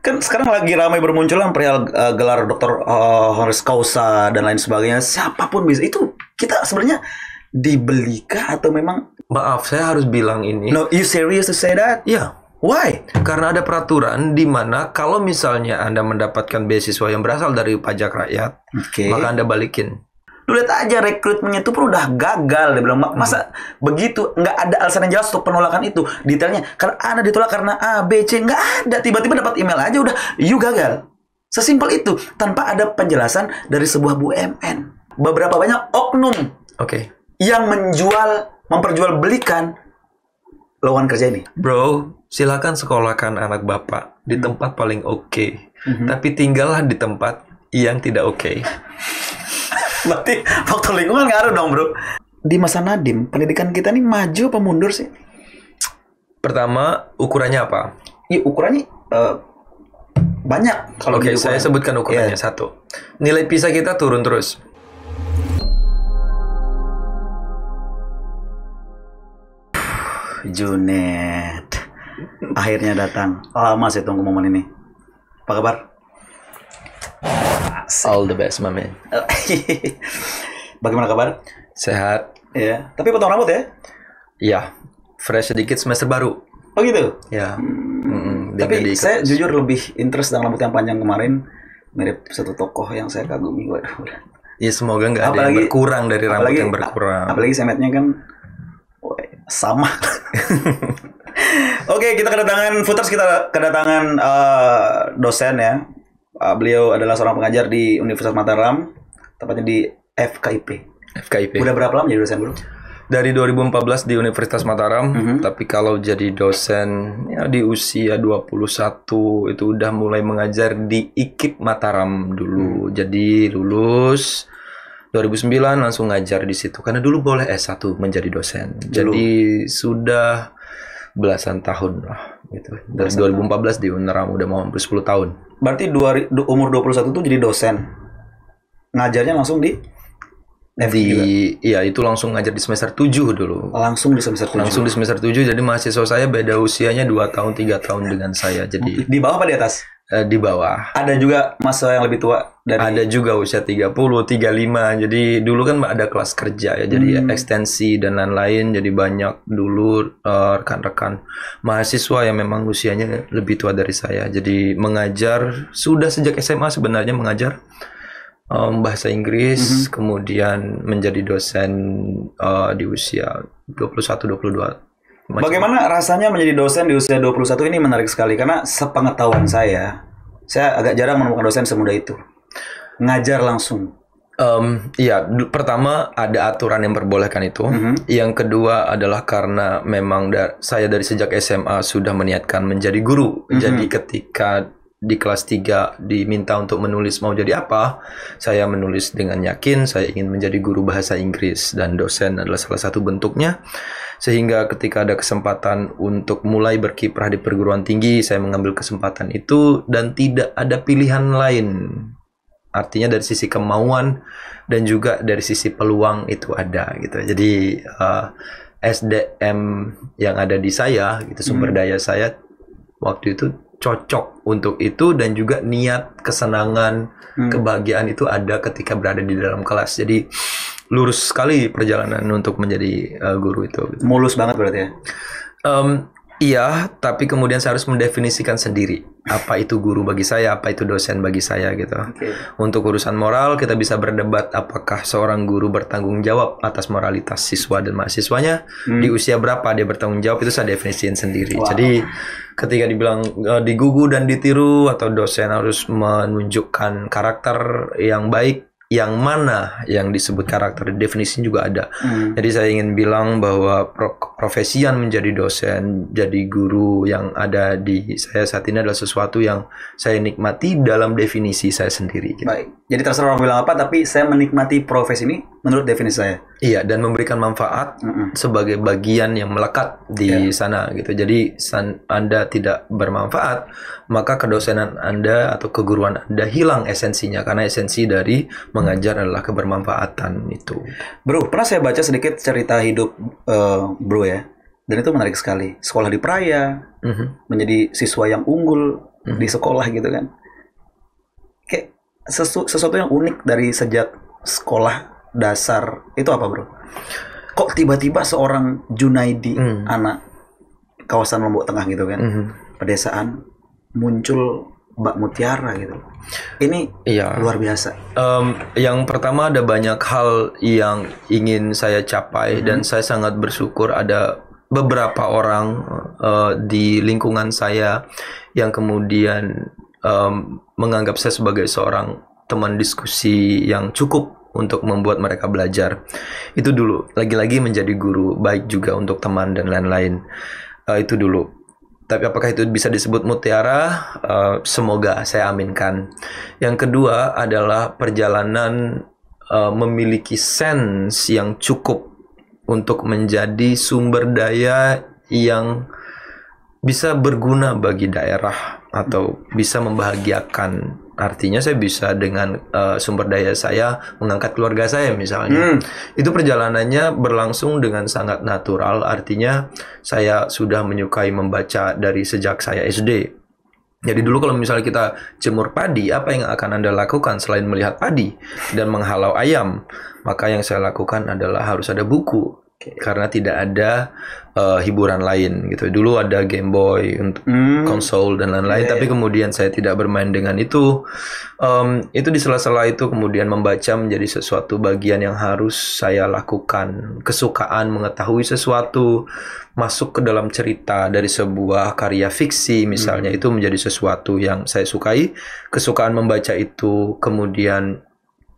Kan sekarang lagi ramai bermunculan perihal gelar doktor honoris causa dan lain sebagainya. Siapapun bisa. Itu kita sebenarnya dibelikah atau memang? Maaf, saya harus bilang ini. No, you serious to say that? Ya, Why? karena ada peraturan di mana kalau misalnya Anda mendapatkan beasiswa yang berasal dari pajak rakyat, Oke. maka Anda balikin. Lu lihat aja rekrutmennya itu pun udah gagal. Dia bilang, masa begitu? Nggak ada alasan yang jelas untuk penolakan itu. Detailnya, karena Anda ditolak karena A, B, C. Nggak ada. Tiba-tiba dapat email aja udah, you gagal. Sesimpel itu. Tanpa ada penjelasan dari sebuah BUMN. Beberapa banyak oknum Oke. yang memperjualbelikan lowongan kerja ini. Bro, silakan sekolahkan anak Bapak di tempat paling oke. Tapi tinggallah di tempat yang tidak oke. Berarti faktor lingkungan ngaruh dong, bro. Di masa Nadiem, pendidikan kita nih maju apa mundur sih? Pertama, ukurannya apa? Ya, ukurannya banyak. Kalau Oke, di saya ukuran. sebutkan ukurannya. Iya. Satu, nilai PISA kita turun terus. Junet, akhirnya datang. Lama saya tunggu momen ini. Apa kabar? All the best, my man. Bagaimana kabar? Sehat. Ya, tapi potong rambut ya? Ya, fresh sedikit semester baru. Oh gitu. Ya. Tapi saya jujur lebih interest dengan rambut yang panjang kemarin. Mirip satu tokoh yang saya kagumi. Waduh. Ya, semoga nggak ada yang berkurang dari rambut yang berkurang. Apalagi semetnya kan sama. Oke, kita kedatangan Footers, kita kedatangan dosen ya. Beliau adalah seorang pengajar di Universitas Mataram, tepatnya di FKIP. FKIP. Udah berapa lama jadi dosen, bro? Dari 2014 di Universitas Mataram, tapi kalau jadi dosen ya di usia 21 itu udah mulai mengajar di IKIP Mataram dulu. Jadi lulus 2009 langsung ngajar di situ karena dulu boleh S1 menjadi dosen. Jadi sudah belasan tahun lah gitu. Dari 2014 di Uneram udah mau hampir 10 tahun. Berarti umur 21 tuh jadi dosen. Ngajarnya langsung di Iya, itu langsung ngajar di semester 7 dulu. Langsung di semester 7. Langsung di semester 7, jadi mahasiswa saya beda usianya 2 tahun, 3 tahun dengan saya. Jadi Di bawah apa di atas? di bawah. Ada juga mahasiswa yang lebih tua dari Ada juga usia 30, 35. Jadi dulu kan ada kelas kerja ya, jadi ekstensi dan lain-lain. Jadi banyak dulu rekan-rekan mahasiswa yang memang usianya lebih tua dari saya. Jadi mengajar sudah sejak SMA sebenarnya mengajar bahasa Inggris, kemudian menjadi dosen di usia 21, 22. Bagaimana rasanya menjadi dosen di usia 21 ini menarik sekali karena sepengetahuan saya agak jarang menemukan dosen semudah itu. Ngajar langsung. Iya, pertama ada aturan yang memperbolehkan itu. Yang kedua adalah karena memang saya dari sejak SMA sudah meniatkan menjadi guru. Jadi ketika di kelas 3 diminta untuk menulis mau jadi apa, saya menulis dengan yakin saya ingin menjadi guru bahasa Inggris dan dosen adalah salah satu bentuknya. Sehingga ketika ada kesempatan untuk mulai berkiprah di perguruan tinggi, saya mengambil kesempatan itu dan tidak ada pilihan lain. Artinya dari sisi kemauan dan juga dari sisi peluang itu ada gitu. Jadi SDM yang ada di saya, gitu, sumber daya saya waktu itu cocok untuk itu dan juga niat, kesenangan, kebahagiaan itu ada ketika berada di dalam kelas. Jadi lurus sekali perjalanan untuk menjadi guru itu. Gitu. Mulus banget berarti ya? Iya, tapi kemudian saya harus mendefinisikan sendiri apa itu guru bagi saya, apa itu dosen bagi saya gitu. Untuk urusan moral kita bisa berdebat apakah seorang guru bertanggung jawab atas moralitas siswa dan mahasiswanya, di usia berapa dia bertanggung jawab itu saya definisikan sendiri. Jadi ketika dibilang digugu dan ditiru atau dosen harus menunjukkan karakter yang baik, yang mana yang disebut karakter, definisinya juga ada. Jadi saya ingin bilang bahwa profesian menjadi dosen, jadi guru yang ada di saya saat ini adalah sesuatu yang saya nikmati dalam definisi saya sendiri. Gitu. Baik. Jadi terserah orang bilang apa, tapi saya menikmati profesi ini menurut definisi saya. Iya, dan memberikan manfaat sebagai bagian yang melekat di sana gitu. Jadi Anda tidak bermanfaat, maka kedosenan Anda atau keguruan Anda hilang esensinya, karena esensi dari mengajar adalah kebermanfaatan itu. Bro, pernah saya baca sedikit cerita hidup bro ya, dan itu menarik sekali. Sekolah di Praia, menjadi siswa yang unggul, di sekolah gitu kan. Kayak sesuatu yang unik dari sejak sekolah dasar itu apa bro? Kok tiba-tiba seorang Junaidi anak kawasan Lombok Tengah gitu kan, pedesaan, muncul Mbak Mutiara gitu. Ini luar biasa. Yang pertama ada banyak hal yang ingin saya capai dan saya sangat bersyukur ada beberapa orang di lingkungan saya yang kemudian menganggap saya sebagai seorang teman diskusi yang cukup untuk membuat mereka belajar. Itu dulu. Lagi-lagi menjadi guru baik juga untuk teman dan lain-lain. Itu dulu. Tapi apakah itu bisa disebut mutiara? Semoga, saya aminkan. Yang kedua adalah perjalanan memiliki sense yang cukup untuk menjadi sumber daya yang bisa berguna bagi daerah atau bisa membahagiakan. Artinya saya bisa dengan sumber daya saya mengangkat keluarga saya misalnya. Itu perjalanannya berlangsung dengan sangat natural. Artinya saya sudah menyukai membaca dari sejak saya SD. Jadi dulu kalau misalnya kita jemur padi, apa yang akan Anda lakukan selain melihat padi dan menghalau ayam? Maka yang saya lakukan adalah harus ada buku. Karena tidak ada hiburan lain gitu. Dulu ada Game Boy untuk konsol dan lain-lain, tapi kemudian saya tidak bermain dengan itu. Itu di sela-sela itu kemudian membaca menjadi sesuatu bagian yang harus saya lakukan. Kesukaan mengetahui sesuatu, masuk ke dalam cerita dari sebuah karya fiksi misalnya, itu menjadi sesuatu yang saya sukai. Kesukaan membaca itu kemudian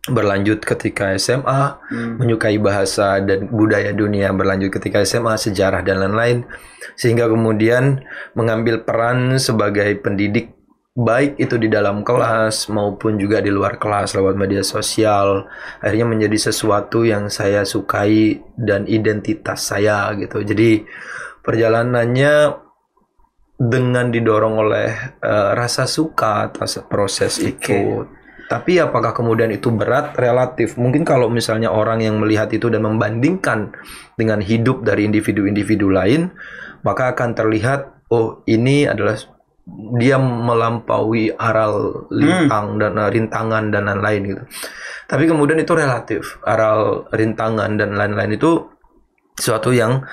berlanjut ketika SMA, menyukai bahasa dan budaya dunia, berlanjut ketika SMA, sejarah dan lain-lain, sehingga kemudian mengambil peran sebagai pendidik, baik itu di dalam kelas maupun juga di luar kelas lewat media sosial. Akhirnya menjadi sesuatu yang saya sukai dan identitas saya gitu. Jadi perjalanannya dengan didorong oleh rasa suka atas proses itu. Tapi apakah kemudian itu berat? Relatif. Mungkin kalau misalnya orang yang melihat itu dan membandingkan dengan hidup dari individu-individu lain, maka akan terlihat, oh ini adalah dia melampaui aral lintang dan rintangan dan lain-lain gitu. Tapi kemudian itu relatif. Aral, rintangan dan lain-lain itu sesuatu yang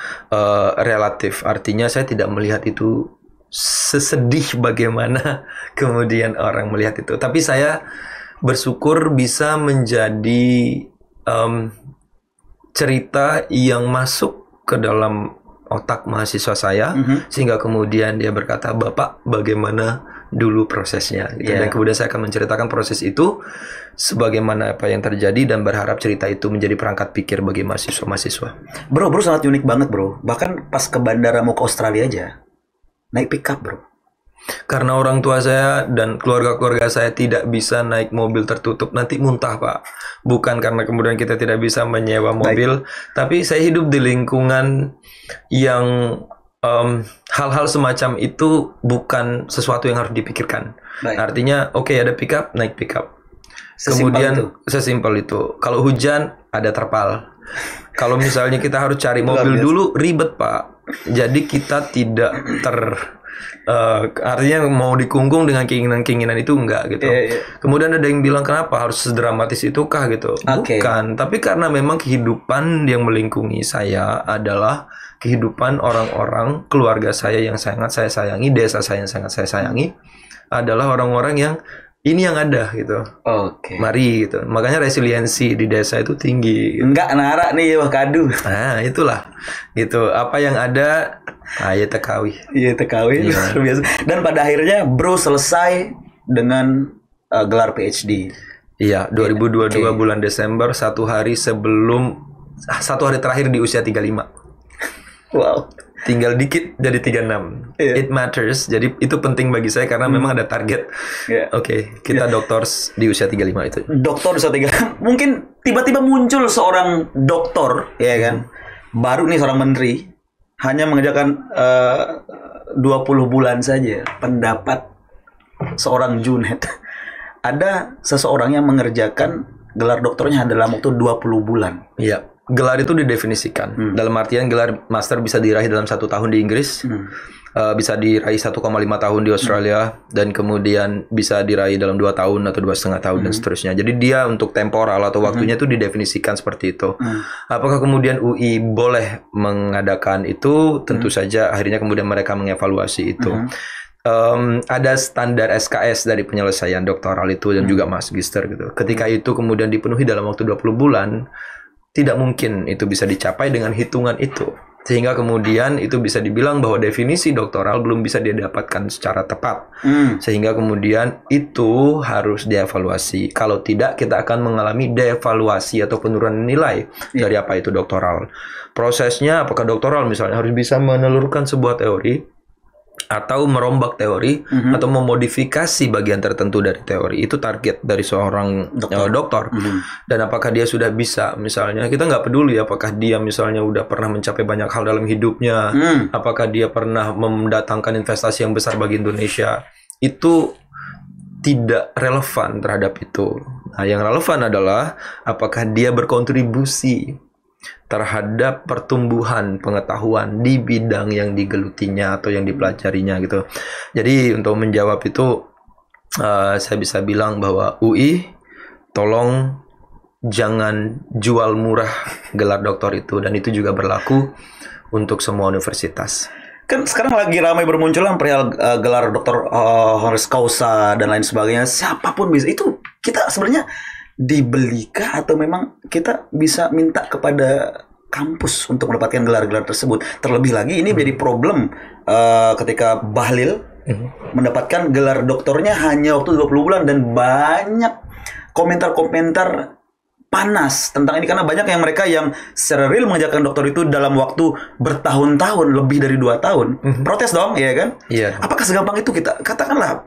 relatif. Artinya saya tidak melihat itu sesedih bagaimana kemudian orang melihat itu. Tapi saya bersyukur bisa menjadi cerita yang masuk ke dalam otak mahasiswa saya, sehingga kemudian dia berkata, Bapak bagaimana dulu prosesnya gitu. Dan kemudian saya akan menceritakan proses itu sebagaimana apa yang terjadi dan berharap cerita itu menjadi perangkat pikir bagi mahasiswa-mahasiswa. Bro sangat unik banget bro. Bahkan pas ke bandara mau ke Australia aja naik pickup bro. Karena orang tua saya dan keluarga-keluarga saya tidak bisa naik mobil tertutup, nanti muntah Pak. Bukan karena kemudian kita tidak bisa menyewa mobil, tapi saya hidup di lingkungan yang hal-hal semacam itu bukan sesuatu yang harus dipikirkan. Artinya oke, ada pickup, naik pickup. Kemudian sesimpel itu. Kalau hujan ada terpal. Kalau misalnya kita harus cari mobil dulu, ribet Pak. Jadi kita tidak artinya mau dikungkung dengan keinginan-keinginan itu enggak gitu. Kemudian ada yang bilang kenapa harus sedramatis itukah gitu. Bukan, tapi karena memang kehidupan yang melingkungi saya adalah kehidupan orang-orang keluarga saya yang sangat saya sayangi, desa saya yang sangat saya sayangi adalah orang-orang yang ini yang ada gitu. Mari gitu. Makanya resiliensi di desa itu tinggi gitu. Enggak narak nih ya kadu. Nah itulah gitu. Apa yang ada ya tekawi. Iya tekawi luar biasa. Dan pada akhirnya bro selesai dengan gelar PhD. Iya 2022 bulan Desember, satu hari terakhir di usia 35. Wow. Tinggal dikit jadi 36. It matters. Jadi itu penting bagi saya karena memang ada target. Kita doktor di usia 35 itu. Doktor usia 35. Mungkin tiba-tiba muncul seorang doktor, ya kan? Baru nih seorang menteri hanya mengerjakan 20 bulan saja pendapat seorang Junet. Ada seseorang yang mengerjakan gelar doktornya dalam waktu 20 bulan. Iya. gelar itu didefinisikan. Dalam artian gelar master bisa diraih dalam 1 tahun di Inggris, bisa diraih 1,5 tahun di Australia, dan kemudian bisa diraih dalam 2 tahun atau 2,5 tahun dan seterusnya. Jadi dia untuk temporal atau waktunya itu didefinisikan seperti itu. Apakah kemudian UI boleh mengadakan itu? Tentu saja akhirnya kemudian mereka mengevaluasi itu. Ada standar SKS dari penyelesaian doktoral itu dan juga magister gitu. Ketika itu kemudian dipenuhi dalam waktu 20 bulan, tidak mungkin itu bisa dicapai dengan hitungan itu. Sehingga kemudian itu bisa dibilang bahwa definisi doktoral belum bisa didapatkan secara tepat. Sehingga kemudian itu harus dievaluasi. Kalau tidak, kita akan mengalami devaluasi atau penurunan nilai dari apa itu doktoral. Prosesnya, apakah doktoral misalnya harus bisa menelurkan sebuah teori, atau merombak teori, atau memodifikasi bagian tertentu dari teori. Itu target dari seorang dokter. Dan apakah dia sudah bisa, misalnya kita nggak peduli apakah dia misalnya udah pernah mencapai banyak hal dalam hidupnya, apakah dia pernah mendatangkan investasi yang besar bagi Indonesia, itu tidak relevan terhadap itu. Nah, yang relevan adalah apakah dia berkontribusi terhadap pertumbuhan pengetahuan di bidang yang digelutinya atau yang dipelajarinya gitu. Jadi untuk menjawab itu, saya bisa bilang bahwa UI tolong jangan jual murah gelar doktor itu, dan itu juga berlaku untuk semua universitas. Kan sekarang lagi ramai bermunculan perihal gelar doktor honoris causa dan lain sebagainya. Siapapun bisa. Itu kita sebenarnya dibelikah atau memang kita bisa minta kepada kampus untuk mendapatkan gelar-gelar tersebut? Terlebih lagi ini menjadi problem ketika Bahlil mendapatkan gelar doktornya hanya waktu 20 bulan, dan banyak komentar-komentar panas tentang ini, karena banyak yang mereka yang secara real mengerjakan doktor itu dalam waktu bertahun-tahun, lebih dari 2 tahun. Protes dong, ya kan? Iya. Apakah segampang itu kita katakanlah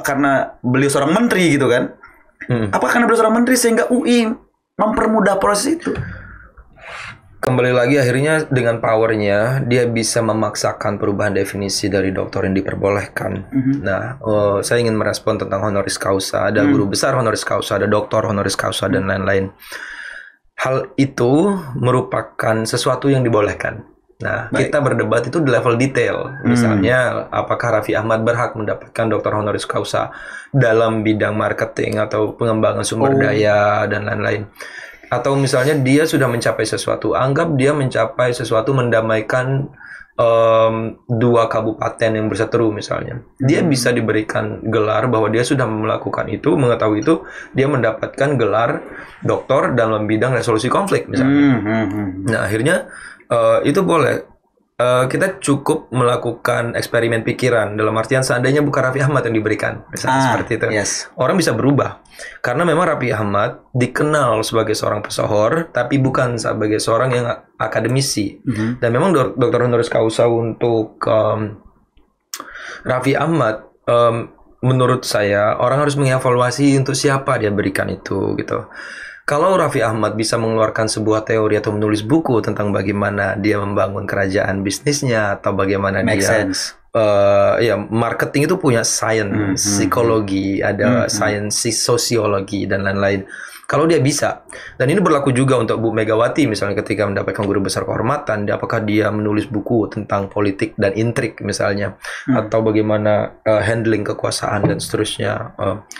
karena beliau seorang menteri gitu kan? Apakah karena beliau seorang menteri sehingga UI mempermudah proses itu? Kembali lagi akhirnya dengan powernya dia bisa memaksakan perubahan definisi dari doktor yang diperbolehkan. Nah, saya ingin merespon tentang honoris causa. Ada guru besar honoris causa, ada doktor honoris causa, dan lain-lain. Hal itu merupakan sesuatu yang dibolehkan. Nah, kita berdebat itu di level detail. Misalnya, apakah Raffi Ahmad berhak mendapatkan doktor honoris causa dalam bidang marketing atau pengembangan sumber daya dan lain-lain. Atau misalnya dia sudah mencapai sesuatu, anggap dia mencapai sesuatu mendamaikan 2 kabupaten yang berseteru misalnya. Dia bisa diberikan gelar bahwa dia sudah melakukan itu, mengetahui itu, dia mendapatkan gelar doktor dalam bidang resolusi konflik misalnya. Nah, akhirnya itu boleh. Kita cukup melakukan eksperimen pikiran, dalam artian seandainya bukan Raffi Ahmad yang diberikan, misalnya seperti itu. Orang bisa berubah, karena memang Raffi Ahmad dikenal sebagai seorang pesohor, tapi bukan sebagai seorang yang akademisi. Dan memang dokter honoris causa untuk Raffi Ahmad, menurut saya orang harus mengevaluasi untuk siapa dia berikan itu gitu. Kalau Raffi Ahmad bisa mengeluarkan sebuah teori atau menulis buku tentang bagaimana dia membangun kerajaan bisnisnya, atau bagaimana ya marketing itu punya sains psikologi, ada sains sosiologi dan lain-lain. Kalau dia bisa, dan ini berlaku juga untuk Bu Megawati misalnya ketika mendapatkan guru besar kehormatan, apakah dia menulis buku tentang politik dan intrik misalnya, atau bagaimana handling kekuasaan dan seterusnya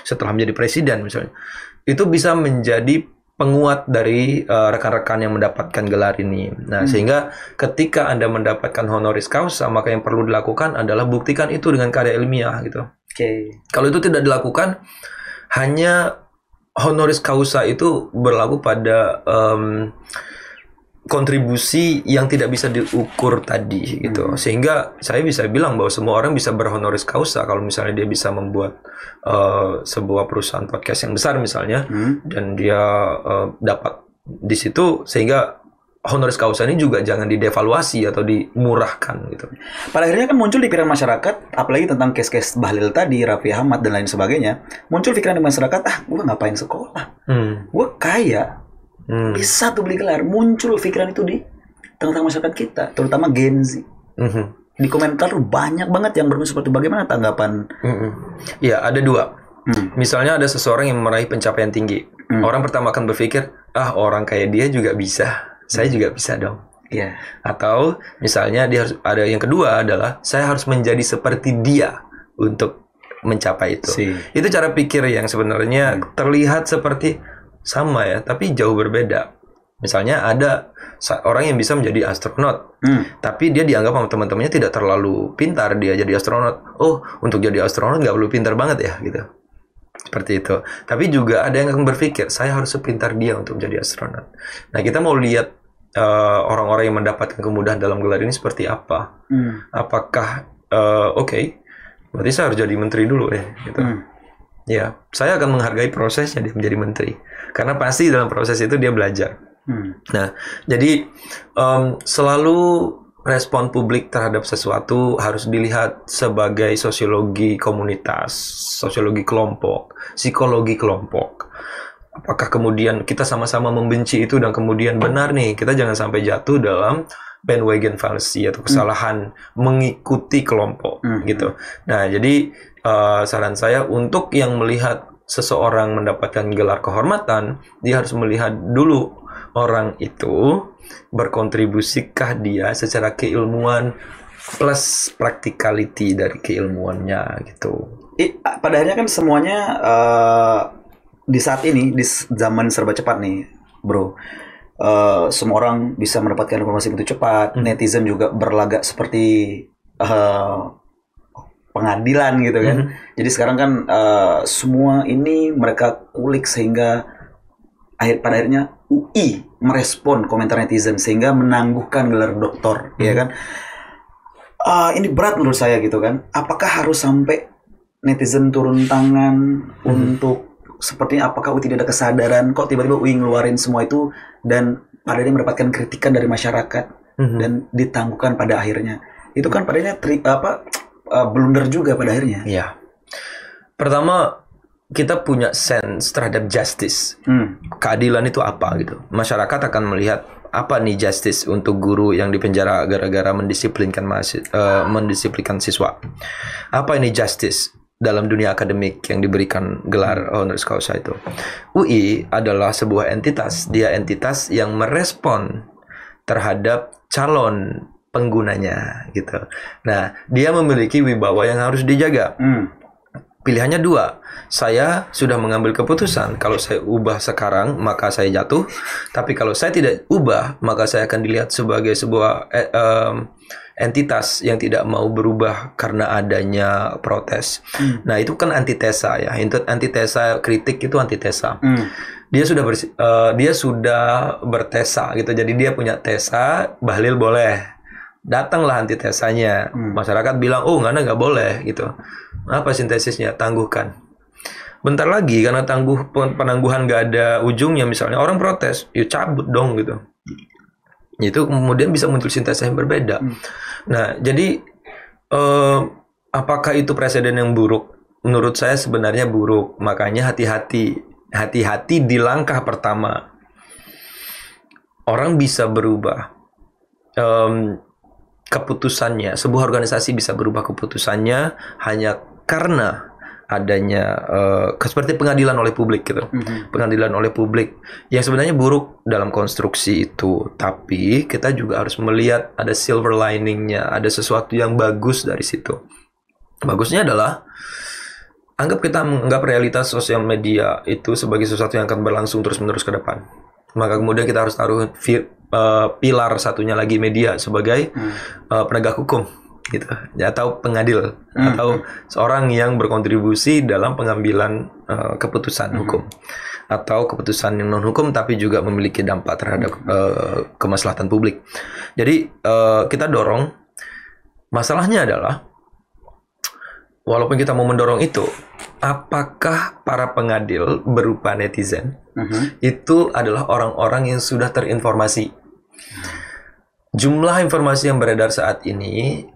setelah menjadi presiden misalnya, itu bisa menjadi penguat dari rekan-rekan yang mendapatkan gelar ini. Nah, sehingga ketika Anda mendapatkan honoris causa, maka yang perlu dilakukan adalah buktikan itu dengan karya ilmiah gitu. Kalau itu tidak dilakukan, hanya honoris causa itu berlaku pada kontribusi yang tidak bisa diukur tadi gitu. Sehingga saya bisa bilang bahwa semua orang bisa berhonoris causa kalau misalnya dia bisa membuat sebuah perusahaan podcast yang besar misalnya, dan dia dapat di situ, sehingga honoris causa ini juga jangan didevaluasi atau dimurahkan gitu. Pada akhirnya kan muncul di pikiran masyarakat, apalagi tentang case-case Bahlil tadi, Raffi Ahmad dan lain sebagainya, muncul pikiran di masyarakat, gue ngapain sekolah, gue kaya, bisa tuh beli gelar. Muncul pikiran itu di tengah-tengah masyarakat kita, terutama Gen Z. Di komentar banyak banget yang berkomentar seperti bagaimana tanggapan? Ya, ada 2. Misalnya ada seseorang yang meraih pencapaian tinggi. Orang pertama akan berpikir, orang kayak dia juga bisa. saya juga bisa dong. Iya. Atau misalnya dia harus ada yang kedua adalah saya harus menjadi seperti dia untuk mencapai itu. Itu cara pikir yang sebenarnya terlihat seperti sama ya, tapi jauh berbeda. Misalnya ada orang yang bisa menjadi astronot, tapi dia dianggap sama teman-temannya tidak terlalu pintar dia jadi astronot. Oh, untuk jadi astronot nggak perlu pintar banget ya, gitu. Seperti itu. Tapi juga ada yang akan berpikir, saya harus sepintar dia untuk menjadi astronot. Nah, kita mau lihat orang-orang yang mendapatkan kemudahan dalam gelar ini seperti apa. Apakah, oke, berarti saya harus jadi menteri dulu ya, gitu. Ya, saya akan menghargai prosesnya dia menjadi menteri. Karena pasti dalam proses itu dia belajar. Nah, jadi selalu respon publik terhadap sesuatu harus dilihat sebagai sosiologi komunitas, sosiologi kelompok, psikologi kelompok. Apakah kemudian kita sama-sama membenci itu dan kemudian benar nih, kita jangan sampai jatuh dalam bandwagon fallacy atau kesalahan mengikuti kelompok gitu. Nah, jadi saran saya untuk yang melihat seseorang mendapatkan gelar kehormatan, dia harus melihat dulu orang itu berkontribusikah dia secara keilmuan plus practicality dari keilmuannya gitu. Pada akhirnya kan semuanya di saat ini, di zaman serba cepat nih, bro. Semua orang bisa mendapatkan informasi begitu cepat. Netizen juga berlagak seperti pengadilan gitu kan. Jadi sekarang kan semua ini mereka kulik sehingga pada akhirnya UI merespon komentar netizen sehingga menangguhkan gelar doktor, ya kan? Ini berat menurut saya gitu kan. Apakah harus sampai netizen turun tangan untuk sepertinya? Apakah UI tidak ada kesadaran? Kok tiba-tiba UI ngeluarin semua itu dan pada akhirnya mendapatkan kritikan dari masyarakat dan ditangguhkan pada akhirnya? Itu kan pada akhirnya blunder juga pada akhirnya. Iya. Pertama, kita punya sense terhadap justice. Keadilan itu apa gitu. Masyarakat akan melihat apa nih justice untuk guru yang dipenjara gara-gara mendisiplinkan siswa. Apa ini justice dalam dunia akademik yang diberikan gelar honoris causa itu. UI adalah sebuah entitas. Dia entitas yang merespon terhadap calon penggunanya gitu. Nah, dia memiliki wibawa yang harus dijaga. Pilihannya dua. Saya sudah mengambil keputusan. Kalau saya ubah sekarang, maka saya jatuh. Tapi kalau saya tidak ubah, maka saya akan dilihat sebagai sebuah entitas yang tidak mau berubah karena adanya protes. Nah, itu kan antitesa ya. Antitesa kritik itu antitesa. Dia sudah bertesa gitu. Jadi dia punya tesa, Bahlil boleh. Datanglah antitesanya. Masyarakat bilang, oh nggak boleh gitu. Apa sintesisnya? Tangguhkan. Bentar lagi karena penangguhan nggak ada ujungnya, misalnya orang protes, ya cabut dong gitu. Itu kemudian bisa muncul sintesis yang berbeda. Nah, jadi apakah itu presiden yang buruk? Menurut saya sebenarnya buruk. Makanya hati-hati di langkah pertama. Orang bisa berubah. Keputusannya, sebuah organisasi bisa berubah keputusannya hanya karena adanya seperti pengadilan oleh publik gitu. Pengadilan oleh publik yang sebenarnya buruk dalam konstruksi itu, tapi kita juga harus melihat ada silver liningnya, ada sesuatu yang bagus dari situ. Bagusnya adalah kita menganggap realitas sosial media itu sebagai sesuatu yang akan berlangsung terus-menerus ke depan. Maka kemudian kita harus taruh pilar satunya lagi media sebagai penegak hukum gitu, atau pengadil, atau seorang yang berkontribusi dalam pengambilan keputusan hukum atau keputusan yang non hukum tapi juga memiliki dampak terhadap kemaslahatan publik. Jadi kita dorong. Masalahnya adalah walaupun kita mau mendorong itu, apakah para pengadil berupa netizen itu adalah orang-orang yang sudah terinformasi? Jumlah informasi yang beredar saat ini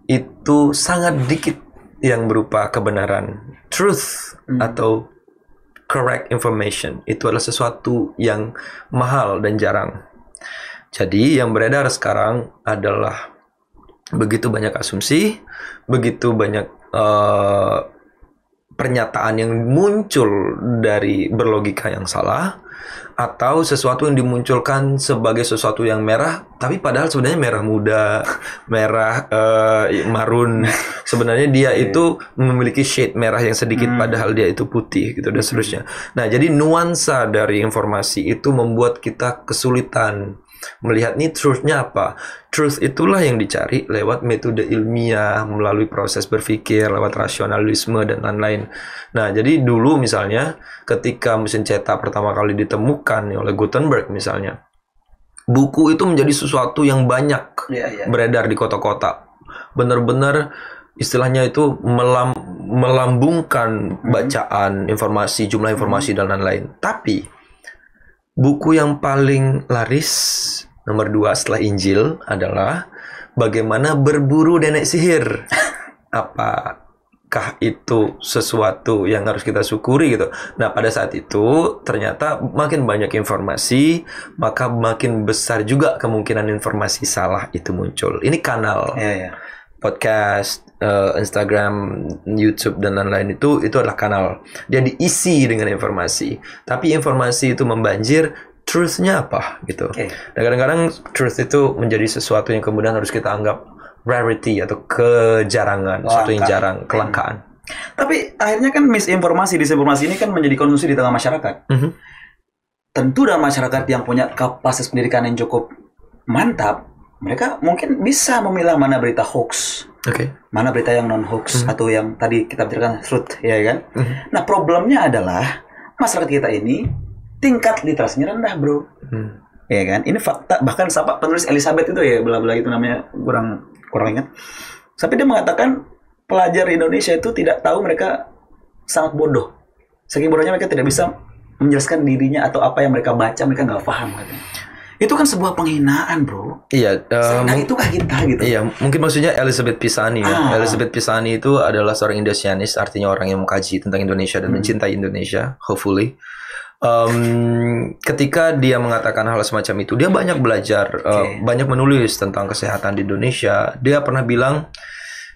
itu sangat dikit yang berupa kebenaran, truth atau correct information. Itu adalah sesuatu yang mahal dan jarang. Jadi yang beredar sekarang adalah begitu banyak asumsi, begitu banyak pernyataan yang muncul dari berlogika yang salah, atau sesuatu yang dimunculkan sebagai sesuatu yang merah, tapi padahal sebenarnya merah muda, merah marun. Sebenarnya dia itu memiliki shade merah yang sedikit, padahal dia itu putih gitu dan seterusnya. Nah, jadi nuansa dari informasi itu membuat kita kesulitan melihat nih truth-nya apa. Truth itulah yang dicari lewat metode ilmiah, melalui proses berpikir, lewat rasionalisme dan lain-lain. Nah, jadi dulu misalnya ketika mesin cetak pertama kali ditemukan oleh Gutenberg misalnya, buku itu menjadi sesuatu yang banyak beredar di kota-kota. Benar-benar istilahnya itu melambungkan bacaan, informasi, jumlah informasi dan lain-lain. Tapi buku yang paling laris nomor 2 setelah Injil adalah bagaimana berburu nenek sihir. Apakah itu sesuatu yang harus kita syukuri gitu? Nah, pada saat itu ternyata makin banyak informasi, maka makin besar juga kemungkinan informasi salah itu muncul. Ini kanal podcast, Instagram, YouTube dan lain-lain itu adalah kanal. Dia diisi dengan informasi. Tapi informasi itu membanjir, truth-nya apa gitu. Dan kadang-kadang truth itu menjadi sesuatu yang kemudian harus kita anggap rarity atau kejarangan, sesuatu yang jarang, kelangkaan. Tapi akhirnya kan misinformasi, disinformasi ini kan menjadi konsumsi di tengah masyarakat. Tentu dalam masyarakat yang punya kapasitas pendidikan yang cukup mantap, mereka mungkin bisa memilah mana berita hoax, mana berita yang non hoax, atau yang tadi kita bicarakan truth, ya kan? Nah, problemnya adalah masyarakat kita ini tingkat literasinya rendah, bro. Ya kan? Ini fakta. Bahkan siapa penulis Elizabeth itu ya, bla-bla itu namanya, kurang ingat. Sampai dia mengatakan pelajar Indonesia itu tidak tahu mereka sangat bodoh. Saking bodohnya mereka tidak bisa menjelaskan dirinya atau apa yang mereka baca, mereka nggak paham katanya. Itu kan sebuah penghinaan, bro. Iya. Nah, itu kah kita gitu? Iya, mungkin maksudnya Elizabeth Pisani ya. Elizabeth Pisani itu adalah seorang Indonesianis, artinya orang yang mengkaji tentang Indonesia dan mencintai Indonesia, hopefully. Ketika dia mengatakan hal semacam itu, dia banyak belajar, banyak menulis tentang kesehatan di Indonesia. Dia pernah bilang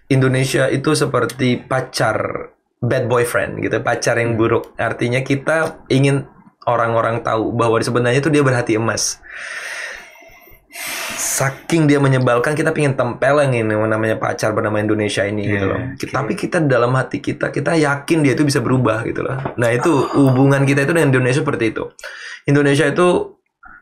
Indonesia itu seperti pacar bad boyfriend gitu, pacar yang buruk. Artinya kita ingin orang-orang tahu bahwa sebenarnya itu dia berhati emas. Saking dia menyebalkan, kita pengen tempeleng ini namanya pacar bernama Indonesia ini gitu loh. Tapi kita dalam hati kita yakin dia itu bisa berubah gitu loh. Nah, itu hubungan kita itu dengan Indonesia seperti itu. Indonesia itu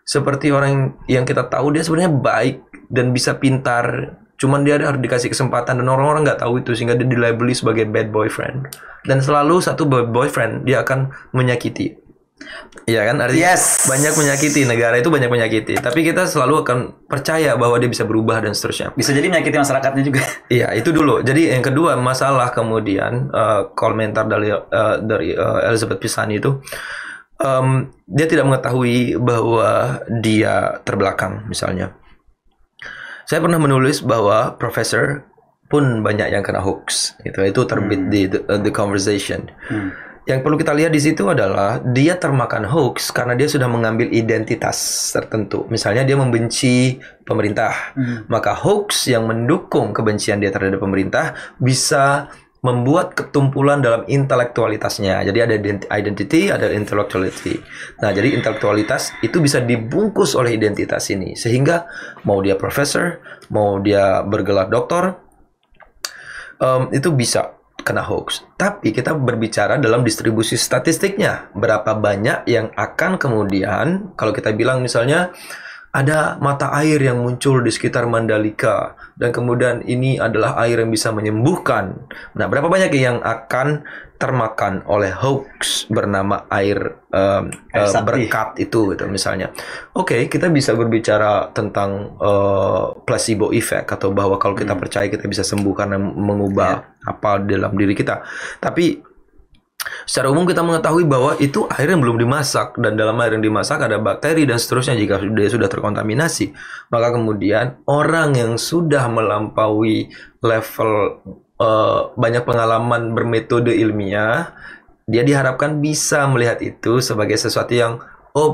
seperti orang yang kita tahu dia sebenarnya baik dan bisa pintar, cuman dia harus dikasih kesempatan, dan orang-orang nggak tahu itu sehingga dia dilabeli sebagai bad boyfriend. Dan selalu satu bad boyfriend dia akan menyakiti. Iya kan, artinya banyak menyakiti, negara itu banyak menyakiti. Tapi kita selalu akan percaya bahwa dia bisa berubah dan seterusnya. Bisa jadi menyakiti masyarakatnya juga. Iya, itu dulu. Jadi yang kedua, masalah kemudian komentar dari Elizabeth Pisani itu, dia tidak mengetahui bahwa dia terbelakang misalnya. Saya pernah menulis bahwa profesor pun banyak yang kena hoax. Itu terbit di The Conversation. Yang perlu kita lihat di situ adalah dia termakan hoax karena dia sudah mengambil identitas tertentu. Misalnya dia membenci pemerintah, maka hoax yang mendukung kebencian dia terhadap pemerintah bisa membuat ketumpulan dalam intelektualitasnya. Jadi ada identity, ada intellectuality. Nah, jadi intelektualitas itu bisa dibungkus oleh identitas ini. Sehingga mau dia profesor, mau dia bergelar doktor, itu bisa kena hoax. Tapi kita berbicara dalam distribusi statistiknya. Berapa banyak yang akan kemudian, kalau kita bilang misalnya ada mata air yang muncul di sekitar Mandalika, dan kemudian ini adalah air yang bisa menyembuhkan. Nah, berapa banyak yang akan termakan oleh hoax bernama air berkat itu gitu misalnya. Oke, kita bisa berbicara tentang placebo effect, atau bahwa kalau kita percaya kita bisa sembuh karena mengubah apa dalam diri kita. Tapi secara umum kita mengetahui bahwa itu air yang belum dimasak, dan dalam air yang dimasak ada bakteri dan seterusnya. Jika dia sudah terkontaminasi, maka kemudian orang yang sudah melampaui level banyak pengalaman bermetode ilmiah, dia diharapkan bisa melihat itu sebagai sesuatu yang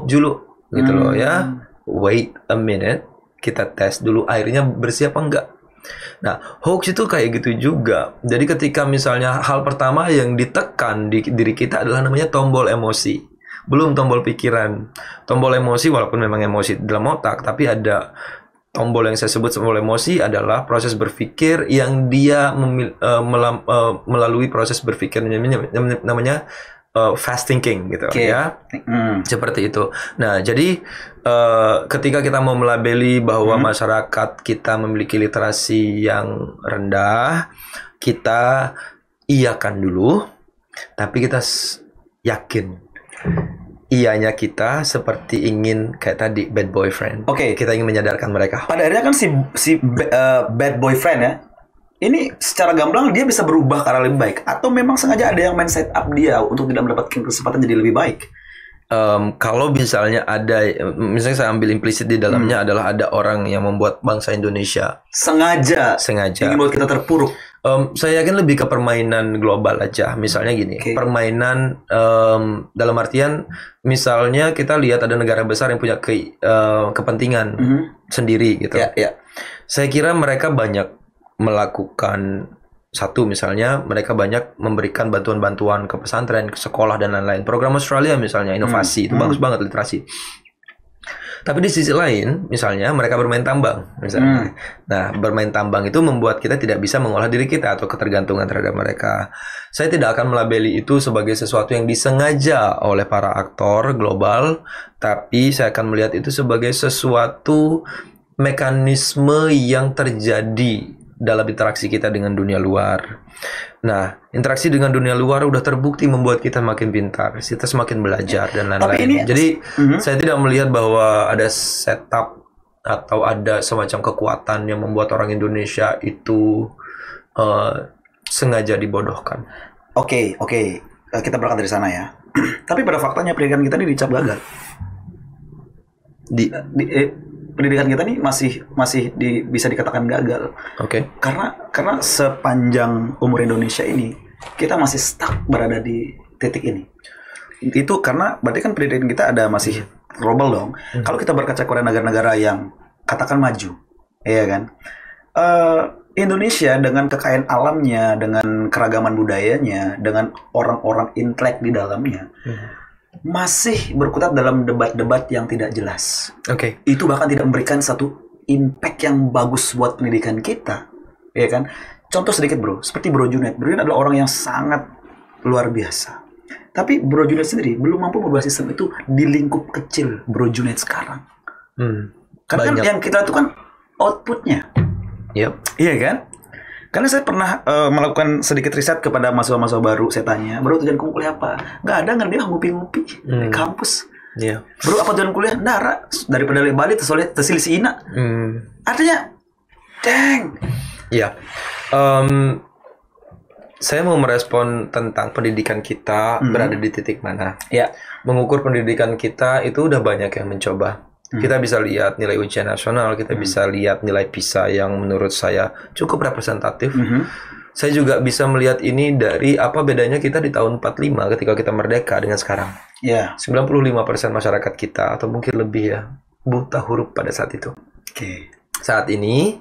dulu gitu loh ya. Wait a minute, kita tes dulu airnya bersih apa enggak. Nah, hoax itu kayak gitu juga. Jadi ketika misalnya hal pertama yang ditekan di diri kita adalah namanya tombol emosi. Belum tombol pikiran. Tombol emosi walaupun memang emosi dalam otak, tapi ada tombol yang saya sebut tombol emosi adalah proses berpikir yang dia melalui proses berpikir namanya fast thinking gitu ya. Seperti itu. Nah, jadi ketika kita mau melabeli bahwa masyarakat kita memiliki literasi yang rendah, kita iyakan dulu, tapi kita yakin iyanya kita seperti ingin kayak tadi bad boyfriend. Kita ingin menyadarkan mereka. Pada akhirnya kan si bad boyfriend ya, ini secara gamblang dia bisa berubah ke arah lebih baik, atau memang sengaja ada yang main set up dia untuk tidak mendapatkan kesempatan jadi lebih baik? Kalau misalnya misalnya saya ambil implisit di dalamnya adalah ada orang yang membuat bangsa Indonesia sengaja ingin buat kita terpuruk. Saya yakin lebih ke permainan global aja. Misalnya gini, permainan dalam artian misalnya kita lihat ada negara besar yang punya kepentingan sendiri gitu. Saya kira mereka banyak melakukan misalnya mereka banyak memberikan bantuan-bantuan ke pesantren, ke sekolah dan lain-lain. Program Australia misalnya inovasi itu bagus banget literasi. Tapi di sisi lain, misalnya mereka bermain tambang, misalnya. Nah, bermain tambang itu membuat kita tidak bisa mengolah diri kita atau ketergantungan terhadap mereka. Saya tidak akan melabeli itu sebagai sesuatu yang disengaja oleh para aktor global, tapi saya akan melihat itu sebagai sesuatu mekanisme yang terjadi dalam interaksi kita dengan dunia luar. Nah, interaksi dengan dunia luar udah terbukti membuat kita makin pintar, kita semakin belajar dan lain-lain. Jadi, saya tidak melihat bahwa ada setup atau ada semacam kekuatan yang membuat orang Indonesia itu sengaja dibodohkan. Oke. Kita berangkat dari sana ya. Tapi pada faktanya pendidikan kita ini dicap gagal. Pendidikan kita nih masih bisa dikatakan gagal. Karena sepanjang umur Indonesia ini kita masih stuck berada di titik ini. Itu karena berarti kan pendidikan kita ada masih global dong. Kalau kita berkaca kepada negara-negara yang katakan maju, ya kan? Indonesia dengan kekayaan alamnya, dengan keragaman budayanya, dengan orang-orang intelek di dalamnya, masih berkutat dalam debat-debat yang tidak jelas. Itu bahkan tidak memberikan satu impact yang bagus buat pendidikan kita, ya kan? Contoh sedikit bro, seperti Bro Junet. Bro Junet adalah orang yang sangat luar biasa. Tapi Bro Junet sendiri belum mampu merubah sistem itu di lingkup kecil Bro Junet sekarang. Karena kan yang kita lakukan outputnya. Iya kan? Karena saya pernah melakukan sedikit riset kepada mahasiswa-mahasiswa baru. Saya tanya, bro tujuan kamu kuliah apa? Nggak ada, nggak dia ngupi-ngupi di kampus. Bro, apa tujuan kuliah? Nara, daripada di Bali tersilih si Ina. Artinya, dang. Saya mau merespon tentang pendidikan kita berada di titik mana. Mengukur pendidikan kita itu udah banyak yang mencoba. Kita bisa lihat nilai ujian nasional, kita bisa lihat nilai PISA yang menurut saya cukup representatif. Saya juga bisa melihat ini dari apa bedanya kita di tahun 45 ketika kita merdeka dengan sekarang. 95% masyarakat kita atau mungkin lebih ya buta huruf pada saat itu. Saat ini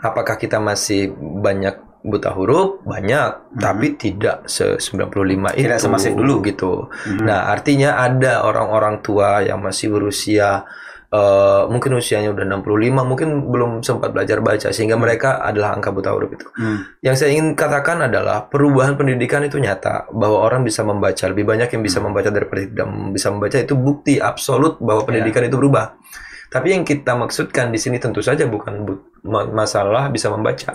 apakah kita masih banyak buta huruf? Banyak, tapi tidak se-95 itu. Tidak semasif dulu gitu. Nah, artinya ada orang-orang tua yang masih berusia mungkin usianya udah 65, mungkin belum sempat belajar baca, sehingga mereka adalah angka buta huruf itu. Yang saya ingin katakan adalah perubahan pendidikan itu nyata, bahwa orang bisa membaca, lebih banyak yang bisa membaca daripada tidak bisa membaca, itu bukti absolut bahwa pendidikan itu berubah. Tapi yang kita maksudkan di sini tentu saja bukan masalah bisa membaca.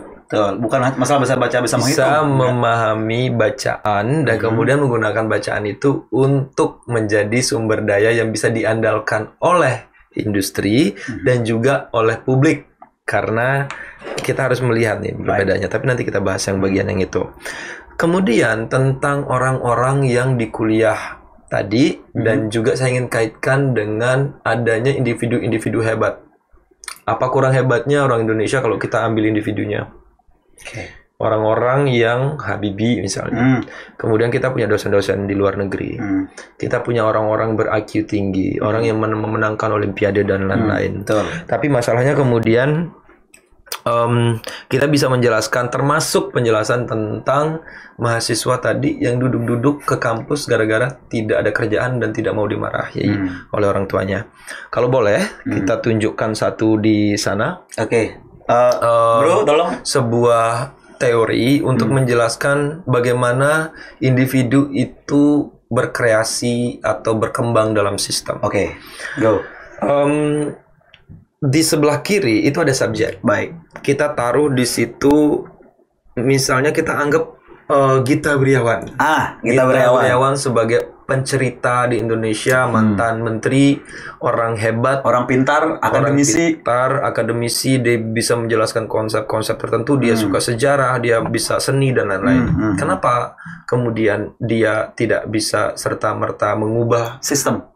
Bukan masalah bisa baca, bisa menghitung. Bisa memahami bacaan dan kemudian menggunakan bacaan itu untuk menjadi sumber daya yang bisa diandalkan oleh industri dan juga oleh publik, karena kita harus melihat nih perbedaannya. Tapi nanti kita bahas yang bagian yang itu. Kemudian tentang orang-orang yang di kuliah tadi dan juga saya ingin kaitkan dengan adanya individu-individu hebat. Apa kurang hebatnya orang Indonesia kalau kita ambil individunya? Orang-orang yang Habibie misalnya. Kemudian kita punya dosen-dosen di luar negeri. Kita punya orang-orang ber-IQ tinggi, orang yang memenangkan olimpiade dan lain-lain. Tapi masalahnya kemudian kita bisa menjelaskan, termasuk penjelasan tentang mahasiswa tadi yang duduk-duduk ke kampus gara-gara tidak ada kerjaan dan tidak mau dimarahi oleh orang tuanya. Kalau boleh, kita tunjukkan satu di sana. Oke. Bro, tolong. Sebuah teori untuk menjelaskan bagaimana individu itu berkreasi atau berkembang dalam sistem. Oke, go. Di sebelah kiri itu ada subjek. Baik. Kita taruh di situ, misalnya kita anggap Gita Wirjawan. Gita Wirjawan sebagai pencerita di Indonesia, mantan menteri, orang hebat, orang pintar, akademisi, dia bisa menjelaskan konsep-konsep tertentu, dia suka sejarah, dia bisa seni dan lain-lain. Kenapa kemudian dia tidak bisa serta-merta mengubah sistem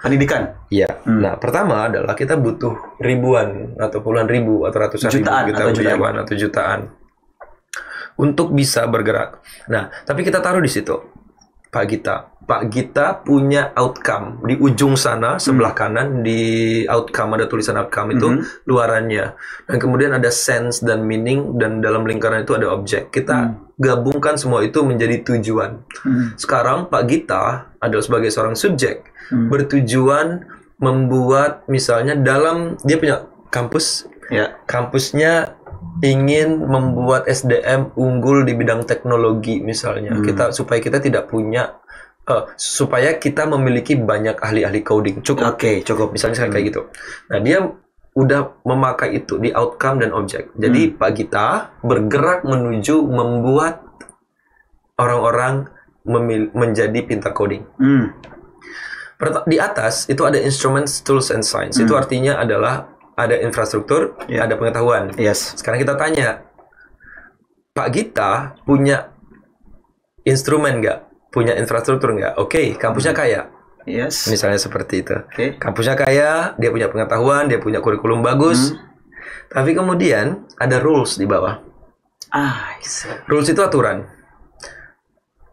pendidikan? Iya. Nah, pertama adalah kita butuh ribuan atau puluhan ribu atau ratusan jutaan, ribu Gita Wirjawan atau jutaan untuk bisa bergerak. Nah, tapi kita taruh di situ Pak Gita punya outcome di ujung sana sebelah kanan, di outcome ada tulisan outcome itu luarannya, dan kemudian ada sense dan meaning, dan dalam lingkaran itu ada objek. Kita gabungkan semua itu menjadi tujuan. Sekarang Pak Gita adalah sebagai seorang subjek bertujuan membuat, misalnya dalam dia punya kampus, kampusnya ingin membuat SDM unggul di bidang teknologi misalnya. Supaya kita tidak punya supaya kita memiliki banyak ahli-ahli coding. Cukup. Cukup. Misalnya kayak gitu. Nah, dia udah memakai itu di outcome dan objek. Jadi Pak Gita bergerak menuju membuat orang-orang menjadi pintar coding. Di atas itu ada instruments, tools, and science. Itu artinya adalah ada infrastruktur, ada pengetahuan. Sekarang kita tanya, Pak Gita punya instrumen nggak? Punya infrastruktur nggak? Oke, kampusnya kaya. Misalnya seperti itu. Kampusnya kaya, dia punya pengetahuan, dia punya kurikulum bagus. Tapi kemudian ada rules di bawah. Rules itu aturan.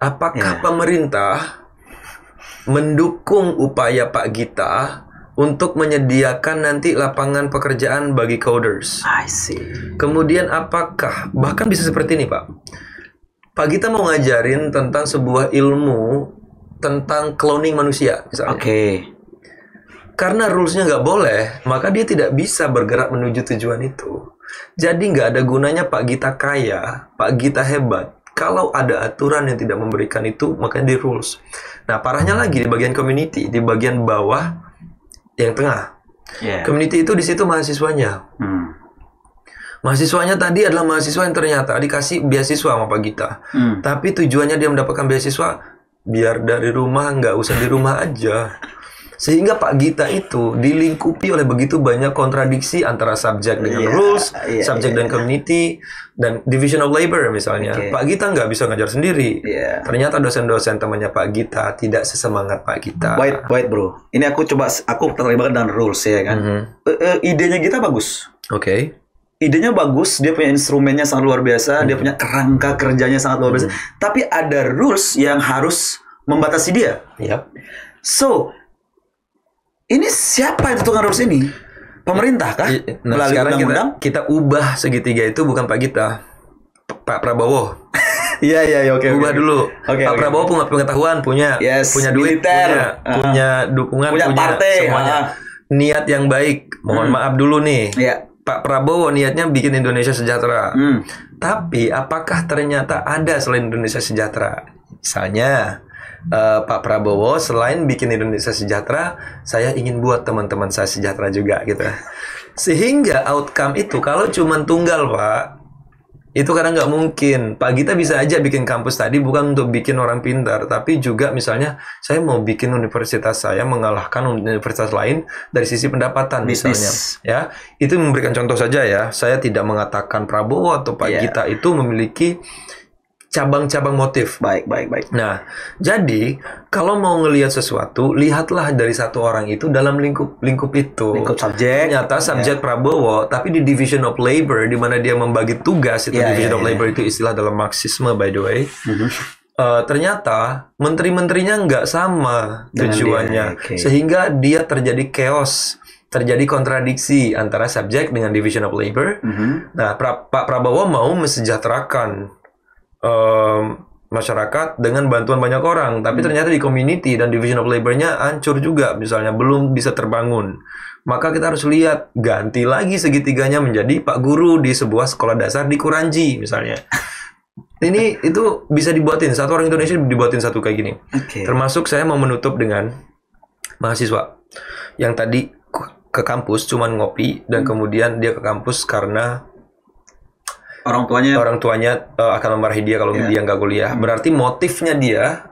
Apakah pemerintah mendukung upaya Pak Gita untuk menyediakan nanti lapangan pekerjaan bagi coders? Kemudian apakah, bahkan bisa seperti ini Pak Gita mau ngajarin tentang sebuah ilmu tentang cloning manusia misalnya. Karena rulesnya nggak boleh, maka dia tidak bisa bergerak menuju tujuan itu. Jadi nggak ada gunanya Pak Gita kaya, Pak Gita hebat, kalau ada aturan yang tidak memberikan itu, makanya di rules. Nah, parahnya lagi di bagian community, di bagian bawah yang tengah. Community itu di situ mahasiswanya. Mahasiswanya tadi adalah mahasiswa yang ternyata dikasih beasiswa sama Pak Gita. Tapi tujuannya dia mendapatkan beasiswa biar dari rumah, nggak usah di rumah aja. Sehingga Pak Gita itu dilingkupi oleh begitu banyak kontradiksi antara subjek dengan rules, subjek dan community, dan division of labor misalnya. Pak Gita nggak bisa ngajar sendiri. Ternyata dosen-dosen temannya Pak Gita tidak sesemangat Pak Gita. Wait bro, ini aku tertarik banget dengan rules ya kan. Idenya Gita bagus. Idenya bagus, dia punya instrumennya sangat luar biasa, dia punya kerangka kerjanya sangat luar biasa. Tapi ada rules yang harus membatasi dia. So, ini siapa yang tentukan rules ini? Pemerintah kah? Nah, sekarang kita ubah segitiga itu bukan Pak Gita, Pak Prabowo. Ubah dulu. Pak Prabowo punya pengetahuan, punya duit, punya dukungan, punya partai, semuanya. Niat yang baik. Mohon maaf dulu nih. Pak Prabowo niatnya bikin Indonesia sejahtera. Tapi apakah ternyata ada selain Indonesia sejahtera? Misalnya Pak Prabowo selain bikin Indonesia sejahtera, saya ingin buat teman-teman saya sejahtera juga gitu. Sehingga outcome itu kalau cuma tunggal Pak, itu kadang nggak mungkin. Pak Gita bisa aja bikin kampus tadi bukan untuk bikin orang pintar, tapi juga misalnya saya mau bikin universitas saya mengalahkan universitas lain dari sisi pendapatan misalnya. Ya, itu memberikan contoh saja ya. Saya tidak mengatakan Prabowo atau Pak Gita itu memiliki cabang-cabang motif. Baik. Nah, jadi kalau mau ngelihat sesuatu, lihatlah dari satu orang itu dalam lingkup itu. Lingkup subjek. Ternyata subjek Prabowo, tapi di division of labor, di mana dia membagi tugas itu. Division of labor itu istilah dalam Marxisme by the way. Ternyata menteri-menterinya nggak sama tujuannya, sehingga dia terjadi chaos terjadi kontradiksi antara subjek dengan division of labor. Nah, Pak Prabowo mau mesejahterakan masyarakat dengan bantuan banyak orang, tapi ternyata di community dan division of labor-nya hancur juga, misalnya belum bisa terbangun. Maka kita harus lihat, ganti lagi segitiganya menjadi Pak Guru di sebuah sekolah dasar di Kuranji misalnya. Ini itu bisa dibuatin, satu orang Indonesia dibuatin satu kayak gini. Termasuk saya mau menutup dengan mahasiswa yang tadi ke kampus cuman ngopi dan kemudian dia ke kampus karena orang tuanya akan memarahi dia kalau dia nggak kuliah. Berarti motifnya dia,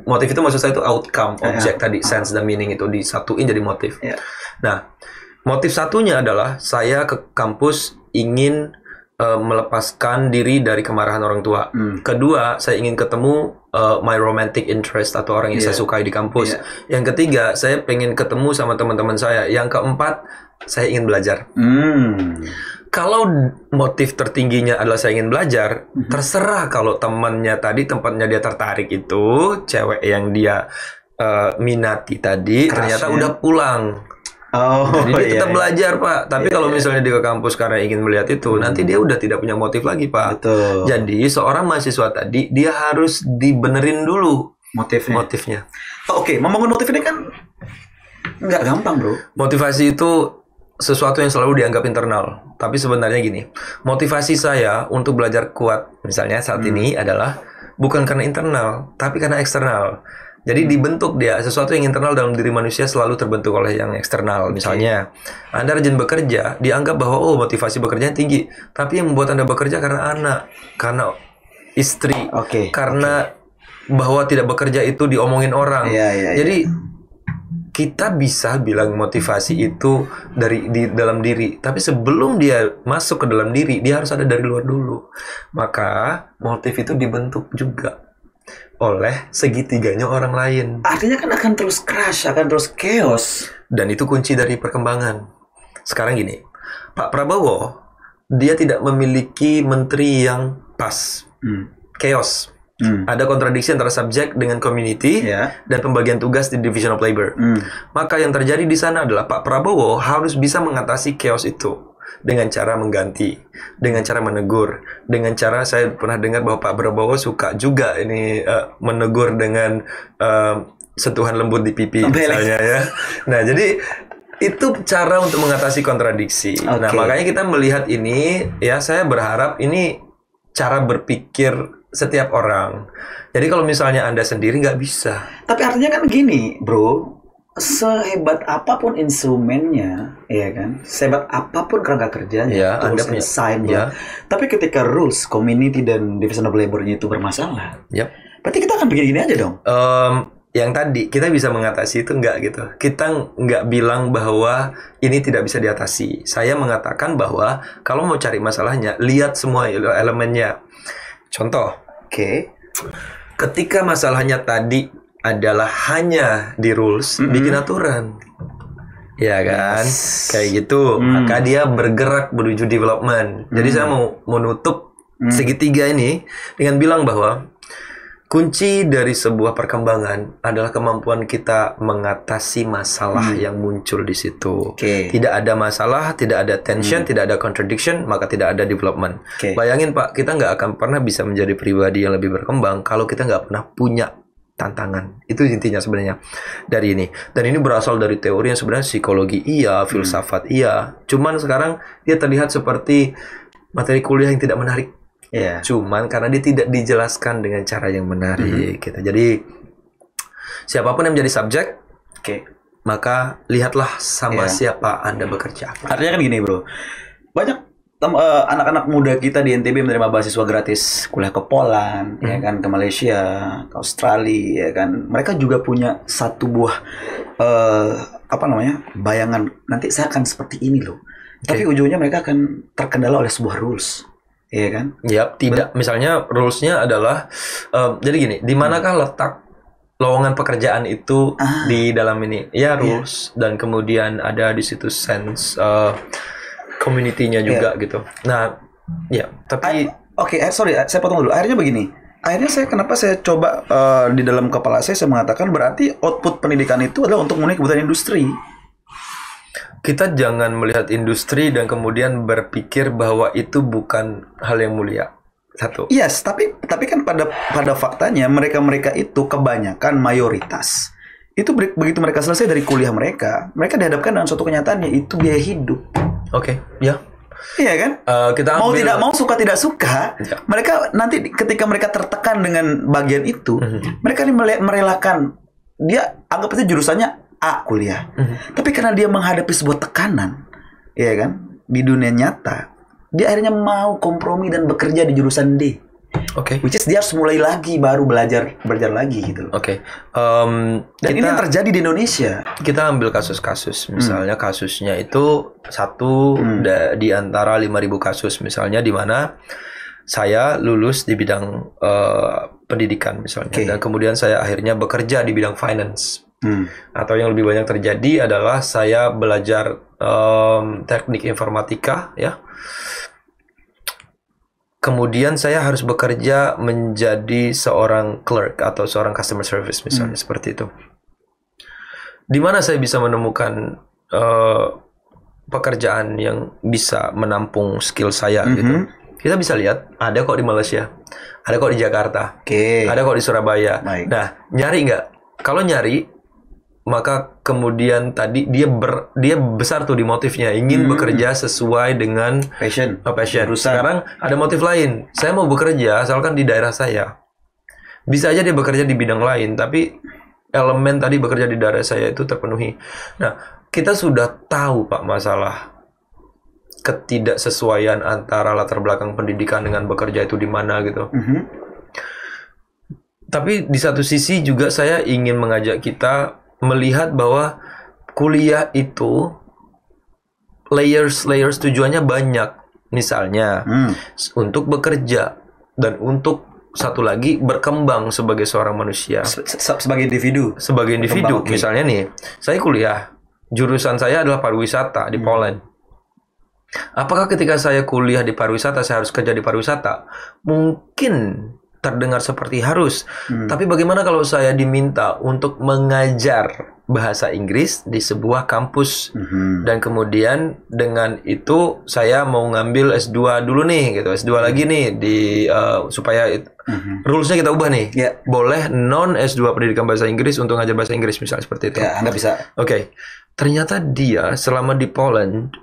motif itu maksud saya itu outcome, objek tadi, sense dan meaning itu disatuin jadi motif. Nah, motif satunya adalah saya ke kampus ingin melepaskan diri dari kemarahan orang tua. Kedua, saya ingin ketemu my romantic interest atau orang yang saya sukai di kampus. Yang ketiga, saya pengen ketemu sama teman-teman saya. Yang keempat, saya ingin belajar. Kalau motif tertingginya adalah saya ingin belajar, terserah kalau temannya tadi tempatnya dia tertarik itu, cewek yang dia minati tadi, ternyata udah pulang. Jadi dia tetap belajar, Pak. Tapi kalau misalnya dia ke kampus karena ingin melihat itu, nanti dia udah tidak punya motif lagi, Pak. Jadi seorang mahasiswa tadi, dia harus dibenerin dulu motifnya. Membangun motif ini kan nggak gampang, bro. Motivasi itu sesuatu yang selalu dianggap internal. Tapi sebenarnya gini, motivasi saya untuk belajar kuat, misalnya saat ini adalah bukan karena internal, tapi karena eksternal. Jadi dibentuk dia, sesuatu yang internal dalam diri manusia selalu terbentuk oleh yang eksternal. Misalnya, Anda rajin bekerja, dianggap bahwa motivasi bekerjanya tinggi. Tapi yang membuat Anda bekerja karena anak, karena istri, karena bahwa tidak bekerja itu diomongin orang. Jadi kita bisa bilang motivasi itu di dalam diri, tapi sebelum dia masuk ke dalam diri, dia harus ada dari luar dulu. Maka motif itu dibentuk juga oleh segitiganya orang lain. Artinya kan akan terus crash, akan terus chaos. Dan itu kunci dari perkembangan. Sekarang gini, Pak Prabowo, dia tidak memiliki menteri yang pas. Chaos. Ada kontradiksi antara subjek dengan community dan pembagian tugas di division of labor. Maka yang terjadi di sana adalah Pak Prabowo harus bisa mengatasi chaos itu dengan cara mengganti, dengan cara menegur, dengan cara saya pernah dengar bahwa Pak Prabowo suka juga ini menegur dengan sentuhan lembut di pipi misalnya ya. Nah, jadi itu cara untuk mengatasi kontradiksi. Nah, makanya kita melihat ini ya, saya berharap ini cara berpikir setiap orang. Jadi kalau misalnya Anda sendiri nggak bisa. Tapi artinya kan gini, bro. Sehebat apapun instrumennya, ya kan? Sehebat apapun kerangka kerjanya, Anda punya sign, tapi ketika rules, community dan division of labor-nya itu bermasalah, berarti kita akan begini-gini aja dong. Yang tadi kita bisa mengatasi itu nggak gitu. Kita nggak bilang bahwa ini tidak bisa diatasi. Saya mengatakan bahwa kalau mau cari masalahnya, lihat semua elemennya. Contoh, ketika masalahnya tadi adalah hanya di rules, bikin aturan, ya kan, kayak gitu, maka dia bergerak menuju development. Jadi saya mau menutup segitiga ini dengan bilang bahwa kunci dari sebuah perkembangan adalah kemampuan kita mengatasi masalah yang muncul di situ. Tidak ada masalah, tidak ada tension, tidak ada contradiction, maka tidak ada development. Bayangin Pak, kita nggak akan pernah bisa menjadi pribadi yang lebih berkembang kalau kita nggak pernah punya tantangan. Itu intinya sebenarnya dari ini. Dan ini berasal dari teori yang sebenarnya psikologi filsafat Cuman sekarang dia terlihat seperti materi kuliah yang tidak menarik. Cuman karena dia tidak dijelaskan dengan cara yang menarik gitu. Jadi siapapun yang menjadi subjek, maka lihatlah sama siapa Anda bekerja. Artinya kan gini, bro. Banyak anak-anak muda kita di NTB menerima beasiswa gratis kuliah ke Poland, ya kan, ke Malaysia, ke Australia, ya kan. Mereka juga punya satu buah bayangan nanti saya akan seperti ini loh. Tapi ujungnya mereka akan terkendala oleh sebuah rules. Iya kan? Tidak. Misalnya rules-nya adalah jadi gini, di manakah letak lowongan pekerjaan itu di dalam ini? Rules dan kemudian ada di situ sense community-nya juga gitu. Nah, tapi sorry, saya potong dulu. Akhirnya begini. Kenapa saya coba di dalam kepala saya mengatakan berarti output pendidikan itu adalah untuk memenuhi kebutuhan industri. kita jangan melihat industri dan kemudian berpikir bahwa itu bukan hal yang mulia. Satu. Yes, tapi kan pada faktanya mereka itu kebanyakan mayoritas itu begitu mereka selesai dari kuliah mereka dihadapkan dengan suatu kenyataan, yaitu biaya hidup. Oke, ya. Iya kan? Kita mau ambil, tidak mau, suka tidak suka, ya. Mereka nanti ketika mereka tertekan dengan bagian itu, mereka merelakan, dia anggap aja jurusannya A kuliah, tapi karena dia menghadapi sebuah tekanan, ya kan, di dunia nyata, dia akhirnya mau kompromi dan bekerja di jurusan D. Oke. Which is dia harus mulai lagi, baru belajar lagi gitu. Oke. Dan ini yang terjadi di Indonesia. Kita ambil kasus-kasus, misalnya kasusnya itu satu di antara 5.000 kasus, misalnya di mana saya lulus di bidang pendidikan misalnya, dan kemudian saya akhirnya bekerja di bidang finance. Atau yang lebih banyak terjadi adalah saya belajar teknik informatika, ya. Kemudian saya harus bekerja menjadi seorang clerk atau seorang customer service misalnya, seperti itu. Di mana saya bisa menemukan pekerjaan yang bisa menampung skill saya gitu. Kita bisa lihat, ada kok di Malaysia, ada kok di Jakarta, ada kok di Surabaya. Nah, nyari nggak? Kalau nyari, maka kemudian tadi dia besar tuh di motifnya, ingin bekerja sesuai dengan passion. Sekarang ada motif lain, saya mau bekerja asalkan di daerah saya. Bisa aja dia bekerja di bidang lain, tapi elemen tadi bekerja di daerah saya itu terpenuhi. Nah, kita sudah tahu Pak masalah ketidaksesuaian antara latar belakang pendidikan dengan bekerja itu di mana gitu. Tapi di satu sisi juga saya ingin mengajak kita melihat bahwa kuliah itu layers tujuannya banyak. Misalnya untuk bekerja dan untuk satu lagi berkembang sebagai seorang manusia, sebagai individu. Misalnya nih, saya kuliah, jurusan saya adalah pariwisata di Poland. Apakah ketika saya kuliah di pariwisata saya harus kerja di pariwisata? Mungkin terdengar seperti harus, tapi bagaimana kalau saya diminta untuk mengajar bahasa Inggris di sebuah kampus, dan kemudian dengan itu saya mau ngambil S2 dulu nih gitu, S2 lagi nih di supaya rulesnya kita ubah nih, boleh non S2 pendidikan bahasa Inggris untuk ngajar bahasa Inggris misalnya, seperti itu. Ya, nggak bisa. Oke. Ternyata dia selama di Poland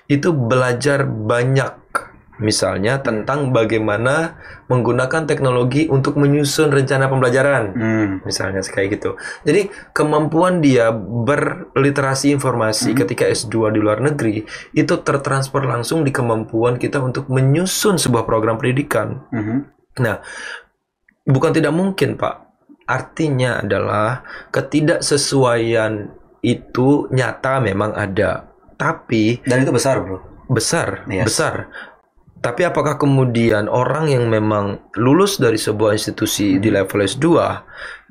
itu belajar banyak, misalnya tentang bagaimana menggunakan teknologi untuk menyusun rencana pembelajaran, misalnya kayak gitu. Jadi kemampuan dia berliterasi informasi ketika S2 di luar negeri itu tertransfer langsung di kemampuan kita untuk menyusun sebuah program pendidikan. Nah, bukan tidak mungkin Pak. Artinya adalah ketidaksesuaian itu nyata memang ada, tapi dan itu besar bro. Besar. Tapi apakah kemudian orang yang memang lulus dari sebuah institusi di level S2,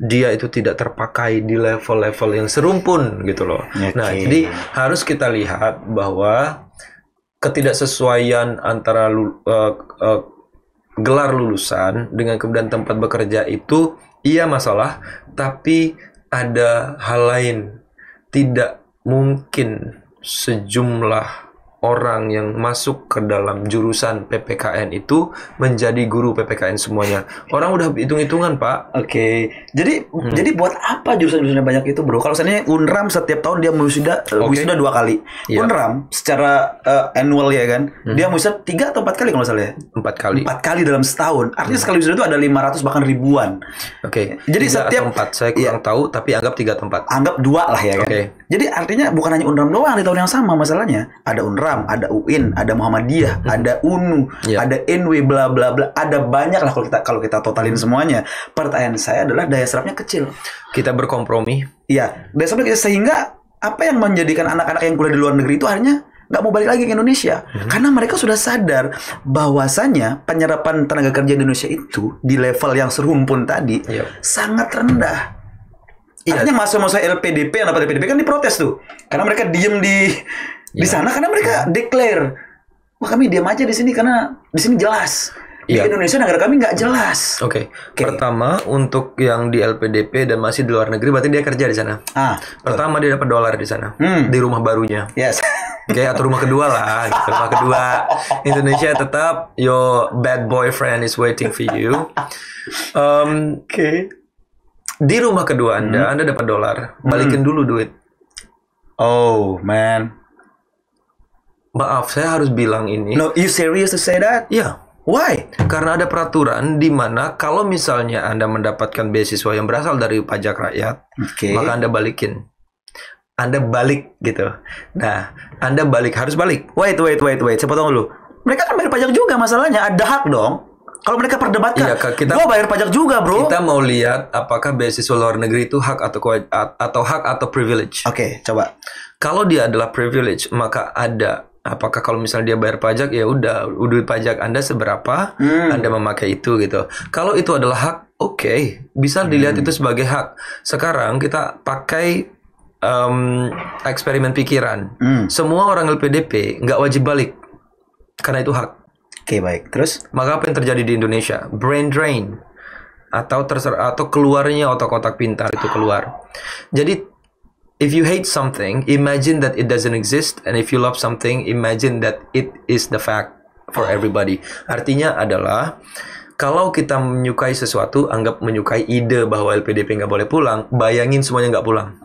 dia itu tidak terpakai di level-level yang serumpun gitu loh. Nah, jadi harus kita lihat bahwa ketidaksesuaian antara gelar lulusan dengan kemudian tempat bekerja itu iya masalah, tapi ada hal lain. Tidak mungkin sejumlah orang yang masuk ke dalam jurusan PPKN itu menjadi guru PPKN semuanya. Orang udah hitung-hitungan, Pak. Oke. Jadi buat apa jurusan-jurusan banyak itu, Bro? Kalau misalnya UNRAM setiap tahun dia wisuda 2 kali. UNRAM secara annual ya kan. Dia wisuda 3 atau 4 kali kalau nggak salah ya? 4 kali. 4 kali dalam setahun. Artinya sekali wisuda itu ada 500 bahkan ribuan. Oke. Jadi setiap 4 saya kurang tahu, tapi anggap 3 tempat. Anggap 2 lah ya kan. Jadi artinya bukan hanya UNRAM doang di tahun yang sama masalahnya. Ada UNRAM, ada UIN, ada Muhammadiyah, ada UNU, ada NW, bla bla bla, ada banyak lah kalau kita totalin semuanya. Pertanyaan saya adalah daya serapnya kecil. Kita berkompromi. Iya, daya serapnya kecil, sehingga apa yang menjadikan anak-anak yang kuliah di luar negeri itu akhirnya nggak mau balik lagi ke Indonesia, karena mereka sudah sadar bahwasanya penyerapan tenaga kerja di Indonesia itu di level yang serumpun tadi sangat rendah. Artinya masa-masa LPDP, yang dapat LPDP kan diprotes tuh, karena mereka diem di sana karena mereka declare, wah kami diam aja di sini karena di sini jelas. Di Indonesia negara kami nggak jelas. Oke. Pertama untuk yang di LPDP dan masih di luar negeri, berarti dia kerja di sana. Pertama dia dapat dolar di sana, di rumah barunya. Yes. Oke, atau rumah kedua lah. Gitu. Rumah kedua Indonesia tetap your bad boyfriend is waiting for you. Oke. Di rumah kedua Anda dapat dolar, balikin dulu duit. Oh man. Maaf, saya harus bilang ini. No, you serious to say that? Iya. Why? Karena ada peraturan di mana kalau misalnya Anda mendapatkan beasiswa yang berasal dari pajak rakyat, maka Anda balikin. Anda balik gitu. Nah, Anda harus balik. Wait. Saya potong dulu. Mereka kan bayar pajak juga masalahnya. Ada hak dong. Kalau mereka perdebatkan, iya, gua bayar pajak juga, bro. Kita mau lihat apakah beasiswa luar negeri itu hak atau hak atau privilege. Oke, coba. Kalau dia adalah privilege, maka apakah kalau misalnya dia bayar pajak, ya udah duit pajak Anda seberapa, Anda memakai itu gitu. Kalau itu adalah hak, oke, bisa dilihat itu sebagai hak. Sekarang kita pakai eksperimen pikiran. Semua orang LPDP nggak wajib balik karena itu hak. Oke, baik. Terus? Maka apa yang terjadi di Indonesia? Brain drain atau keluarnya otak-otak pintar itu keluar. Jadi if you hate something, imagine that it doesn't exist, and if you love something, imagine that it is the fact for everybody. Artinya adalah kalau kita menyukai sesuatu, anggap menyukai ide bahwa LPDP nggak boleh pulang, bayangin semuanya nggak pulang.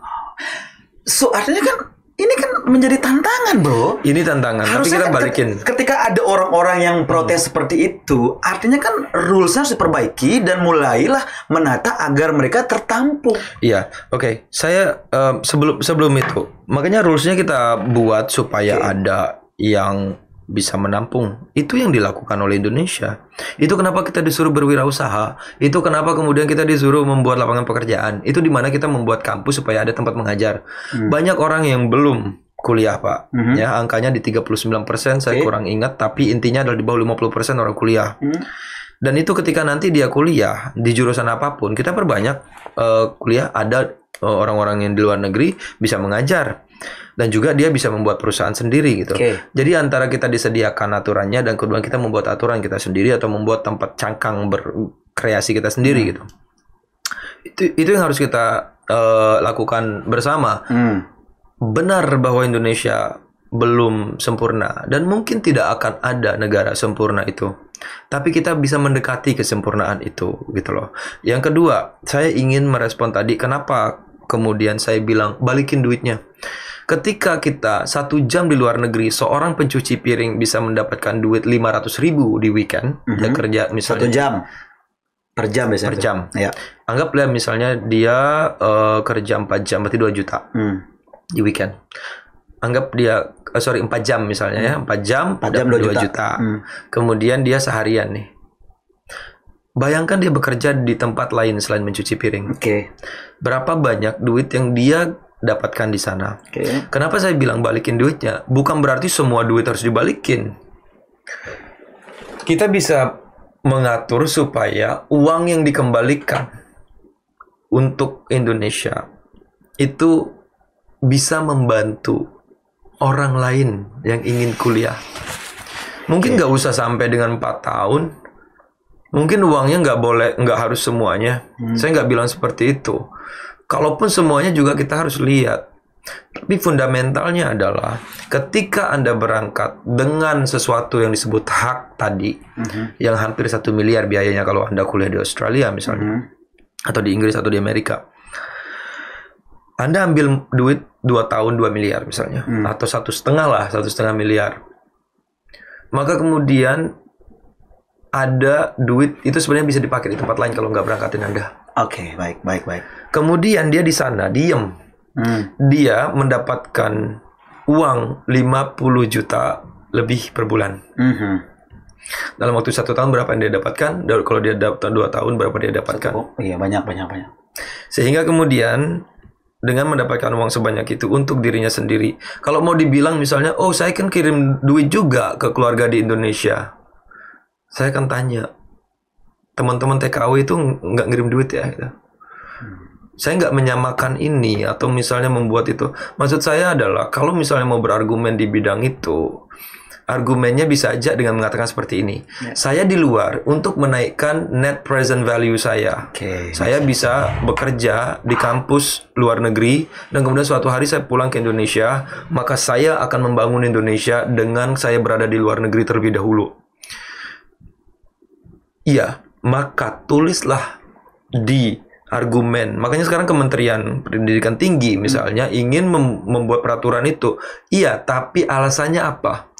So artinya kan ini kan menjadi tantangan, bro. Ini tantangan, harusnya tapi kita kan balikin. Ketika ada orang-orang yang protes seperti itu, artinya kan rules-nya harus diperbaiki dan mulailah menata agar mereka tertampung. Iya, oke. Saya sebelum itu, makanya rules-nya kita buat supaya ada yang bisa menampung. Itu yang dilakukan oleh Indonesia. Itu kenapa kita disuruh berwirausaha. Itu kenapa kemudian kita disuruh membuat lapangan pekerjaan. Itu dimana kita membuat kampus supaya ada tempat mengajar. Banyak orang yang belum kuliah, Pak. Ya, angkanya di 39%, saya kurang ingat, tapi intinya adalah di bawah 50% orang kuliah. Dan itu ketika nanti dia kuliah di jurusan apapun, kita perbanyak kuliah, ada orang-orang yang di luar negeri bisa mengajar. Dan juga dia bisa membuat perusahaan sendiri gitu. Jadi antara kita disediakan aturannya dan kedua kita membuat aturan kita sendiri atau membuat tempat cangkang berkreasi kita sendiri gitu. Itu yang harus kita lakukan bersama. Benar bahwa Indonesia belum sempurna dan mungkin tidak akan ada negara sempurna itu. Tapi kita bisa mendekati kesempurnaan itu gitu loh. Yang kedua, saya ingin merespon tadi kenapa kemudian saya bilang balikin duitnya. Ketika kita 1 jam di luar negeri, seorang pencuci piring bisa mendapatkan duit 500.000 di weekend. Dia kerja misalnya 1 jam. Per jam biasanya. Per jam. Ya. Anggaplah misalnya dia kerja 4 jam, berarti 2 juta di weekend. Anggap dia, 4 jam misalnya ya. 4 jam 2 juta. Kemudian dia seharian nih. Bayangkan dia bekerja di tempat lain selain mencuci piring. Berapa banyak duit yang dia dapatkan di sana. Kenapa saya bilang balikin duitnya? Bukan berarti semua duit harus dibalikin. Kita bisa mengatur supaya uang yang dikembalikan untuk Indonesia itu bisa membantu orang lain yang ingin kuliah. Mungkin nggak usah sampai dengan 4 tahun. Mungkin uangnya nggak harus semuanya. Saya nggak bilang seperti itu. Kalaupun semuanya juga kita harus lihat. Tapi fundamentalnya adalah ketika Anda berangkat dengan sesuatu yang disebut hak tadi, yang hampir 1 miliar biayanya kalau Anda kuliah di Australia misalnya, atau di Inggris atau di Amerika. Anda ambil duit 2 tahun 2 miliar misalnya, atau 1,5 miliar. Maka kemudian ada duit itu sebenarnya bisa dipakai di tempat lain kalau nggak berangkatin Anda. Oke, baik. Kemudian dia di sana diem. Dia mendapatkan uang 50 juta lebih per bulan. Dalam waktu 1 tahun berapa yang dia dapatkan? Kalau dia dapat 2 tahun berapa dia dapatkan? Iya, banyak. Sehingga kemudian dengan mendapatkan uang sebanyak itu untuk dirinya sendiri. Kalau mau dibilang misalnya, oh saya kan kirim duit juga ke keluarga di Indonesia. Saya akan tanya, teman-teman TKW itu nggak ngirim duit ya? Gitu. Saya nggak menyamakan ini atau misalnya membuat itu. Maksud saya adalah kalau misalnya mau berargumen di bidang itu, argumennya bisa aja dengan mengatakan seperti ini. Saya di luar untuk menaikkan net present value saya. Saya bisa bekerja di kampus luar negeri dan kemudian suatu hari saya pulang ke Indonesia, maka saya akan membangun Indonesia dengan saya berada di luar negeri terlebih dahulu. Iya, maka tulislah di argumen. Makanya sekarang Kementerian Pendidikan Tinggi misalnya ingin membuat peraturan itu. Iya, tapi alasannya apa?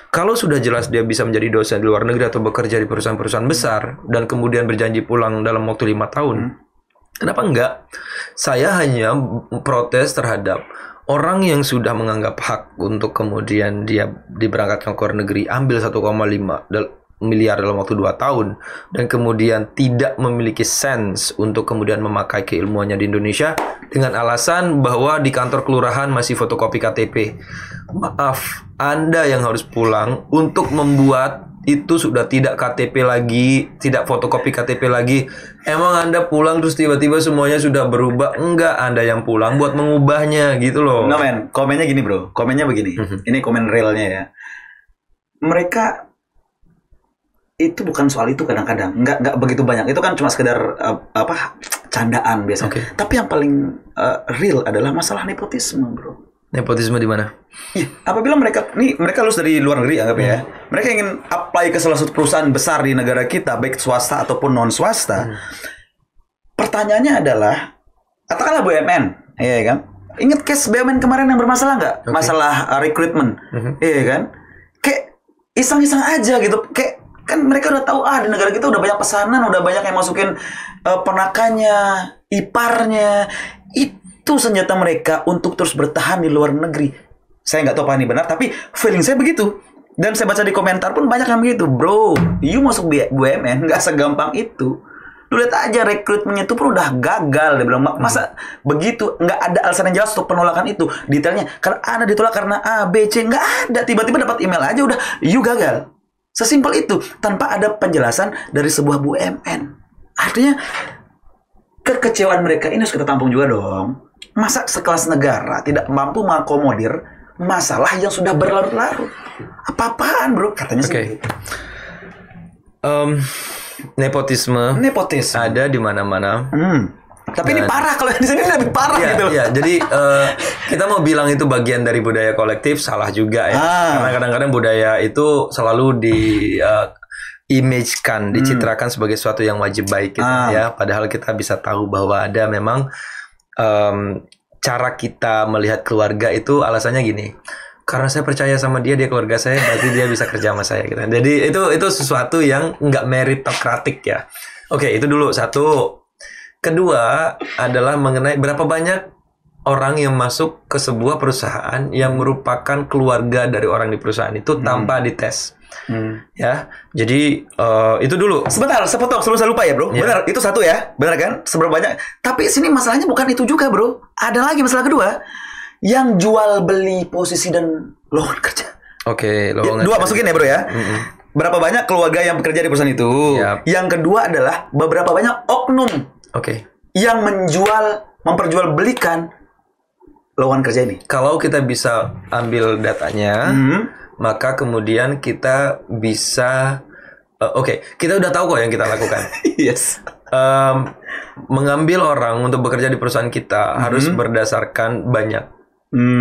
Kalau sudah jelas dia bisa menjadi dosen di luar negeri atau bekerja di perusahaan-perusahaan besar dan kemudian berjanji pulang dalam waktu 5 tahun, kenapa enggak? Saya hanya protes terhadap orang yang sudah menganggap hak untuk kemudian dia diberangkatkan ke luar negeri, ambil 1,5 miliar dalam waktu 2 tahun dan kemudian tidak memiliki sense untuk kemudian memakai keilmuannya di Indonesia dengan alasan bahwa di kantor kelurahan masih fotokopi KTP. Maaf, Anda yang harus pulang untuk membuat itu sudah tidak KTP lagi, tidak fotokopi KTP lagi. Emang Anda pulang terus tiba-tiba semuanya sudah berubah? Enggak, Anda yang pulang buat mengubahnya gitu loh. Enggak men, komennya gini bro, komennya begini. Ini komen realnya ya. Mereka itu bukan soal itu kadang-kadang, nggak begitu banyak. Itu kan cuma sekedar candaan biasanya. Tapi yang paling real adalah masalah nepotisme, bro. Nepotisme di mana? Iya, apabila mereka lulus dari luar negeri anggap ya, mereka ingin apply ke salah satu perusahaan besar di negara kita, baik swasta ataupun non swasta. Pertanyaannya adalah, katakanlah BUMN, iya kan? Ingat case BUMN kemarin yang bermasalah nggak? Masalah rekrutmen, iya kan? Kayak iseng-iseng aja gitu, kayak kan mereka udah tahu di negara kita udah banyak pesanan, udah banyak yang masukin ponakannya, iparnya. Itu senjata mereka untuk terus bertahan di luar negeri. Saya nggak tahu apa ini benar, tapi feeling saya begitu. Dan saya baca di komentar pun banyak yang begitu. Bro, you masuk BUMN nggak segampang itu. Lu lihat aja rekrutmennya itu pun udah gagal. Dia bilang, masa begitu? Nggak ada alasan yang jelas untuk penolakan itu. Detailnya, karena Anda ditolak karena A, B, C. Nggak ada. Tiba-tiba dapat email aja udah, you gagal. Sesimpel itu, tanpa ada penjelasan dari sebuah BUMN. Artinya, kekecewaan mereka ini harus kita tampung juga dong. Masa sekelas negara tidak mampu mengakomodir masalah yang sudah berlarut-larut? Apa-apaan bro, katanya sih. Nepotisme ada di mana-mana. Tapi ini parah, kalau di sini lebih parah gitu. Iya, jadi kita mau bilang itu bagian dari budaya kolektif, salah juga ya. Karena kadang-kadang budaya itu selalu di-image-kan, dicitrakan sebagai sesuatu yang wajib baik gitu ya. Padahal kita bisa tahu bahwa ada memang cara kita melihat keluarga itu alasannya gini. Karena saya percaya sama dia keluarga saya, berarti dia bisa kerja sama saya gitu. Jadi itu sesuatu yang nggak meritokratik ya. Oke, itu dulu satu. Kedua adalah mengenai berapa banyak orang yang masuk ke sebuah perusahaan yang merupakan keluarga dari orang di perusahaan itu tanpa dites. Ya, jadi itu dulu. Sebentar, sepotong sebelum saya lupa ya bro. Benar, itu satu ya, benar kan? Seberapa banyak? Tapi sini masalahnya bukan itu juga bro. Ada lagi masalah kedua, yang jual beli posisi dan lowongan kerja. Oke, lowongan. Dua masukin ya bro ya. Berapa banyak keluarga yang bekerja di perusahaan itu? Yang kedua adalah beberapa banyak oknum. Yang memperjualbelikan lowongan kerja ini. Kalau kita bisa ambil datanya, maka kemudian kita bisa kita udah tahu kok yang kita lakukan. Yes. Mengambil orang untuk bekerja di perusahaan kita harus berdasarkan banyak.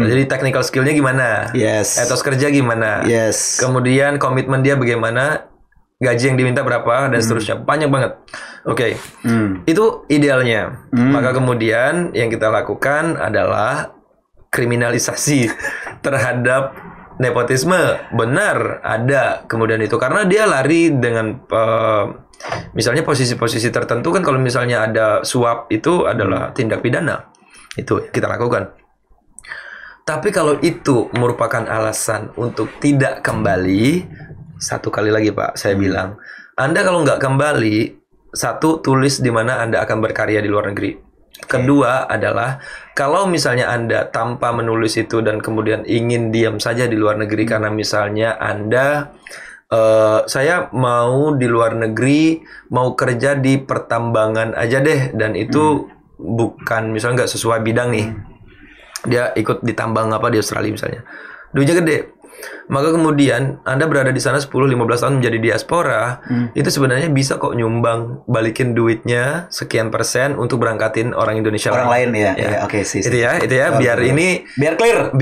Jadi technical skillnya gimana? Yes. Etos kerja gimana? Yes. Kemudian komitmen dia bagaimana? Gaji yang diminta berapa dan seterusnya, banyak banget. Itu idealnya. Maka kemudian yang kita lakukan adalah kriminalisasi terhadap nepotisme. Benar ada kemudian itu karena dia lari dengan misalnya posisi-posisi tertentu kan, kalau misalnya ada suap itu adalah tindak pidana. Itu kita lakukan. Tapi kalau itu merupakan alasan untuk tidak kembali, satu kali lagi Pak, saya bilang, Anda kalau nggak kembali, satu, tulis di mana Anda akan berkarya di luar negeri. Kedua adalah, kalau misalnya Anda tanpa menulis itu dan kemudian ingin diam saja di luar negeri karena misalnya Anda, saya mau di luar negeri, mau kerja di pertambangan aja deh, dan itu bukan, misalnya nggak sesuai bidang nih. Dia ikut ditambang apa di Australia misalnya. Duitnya gede. Maka kemudian Anda berada di sana 10-15 tahun menjadi diaspora, itu sebenarnya bisa kok nyumbang balikin duitnya sekian persen untuk berangkatin orang Indonesia Orang lain ya. Ya. Oke sih. Itu ya, biar ini biar clear.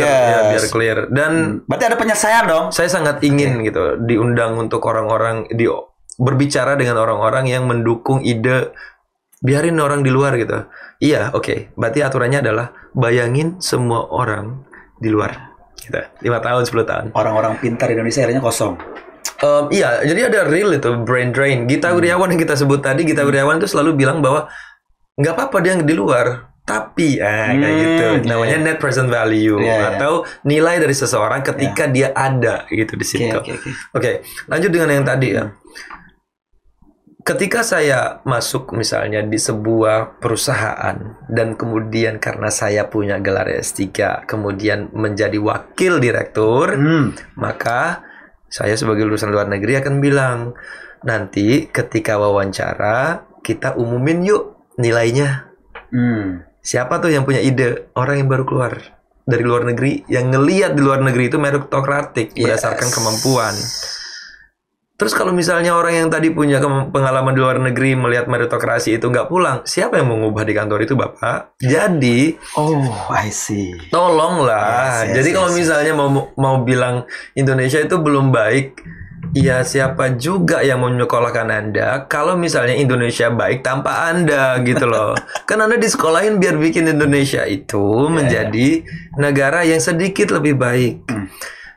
ya, biar Yes. clear. Dan Berarti ada penyelesaian dong. saya sangat ingin gitu diundang untuk orang-orang berbicara dengan orang-orang yang mendukung ide biarin orang di luar gitu. Iya, oke. Berarti aturannya adalah bayangin semua orang di luar. Gitu. 5 tahun, 10 tahun. Orang-orang pintar Indonesia akhirnya kosong. Iya, jadi ada real itu brain drain. Gita Wirjawan yang kita sebut tadi, Gita Wirjawan itu selalu bilang bahwa nggak apa-apa dia di luar, tapi kayak gitu. Namanya net present value atau nilai dari seseorang ketika dia ada gitu di situ. Oke, lanjut dengan yang tadi ya. Ketika saya masuk misalnya di sebuah perusahaan dan kemudian karena saya punya gelar S3 kemudian menjadi wakil direktur, maka saya sebagai lulusan luar negeri akan bilang, nanti ketika wawancara kita umumin yuk nilainya. Siapa tuh yang punya ide? Orang yang baru keluar dari luar negeri yang ngelihat di luar negeri itu meritokratik berdasarkan kemampuan. Terus kalau misalnya orang yang tadi punya pengalaman di luar negeri melihat meritokrasi itu nggak pulang, siapa yang mau ngubah di kantor itu, Bapak? Jadi, I see. Tolonglah. Jadi kalau misalnya mau bilang Indonesia itu belum baik, ya siapa juga yang mau menyekolahkan Anda kalau misalnya Indonesia baik tanpa Anda gitu loh. Kan Anda disekolahin biar bikin Indonesia itu menjadi negara yang sedikit lebih baik.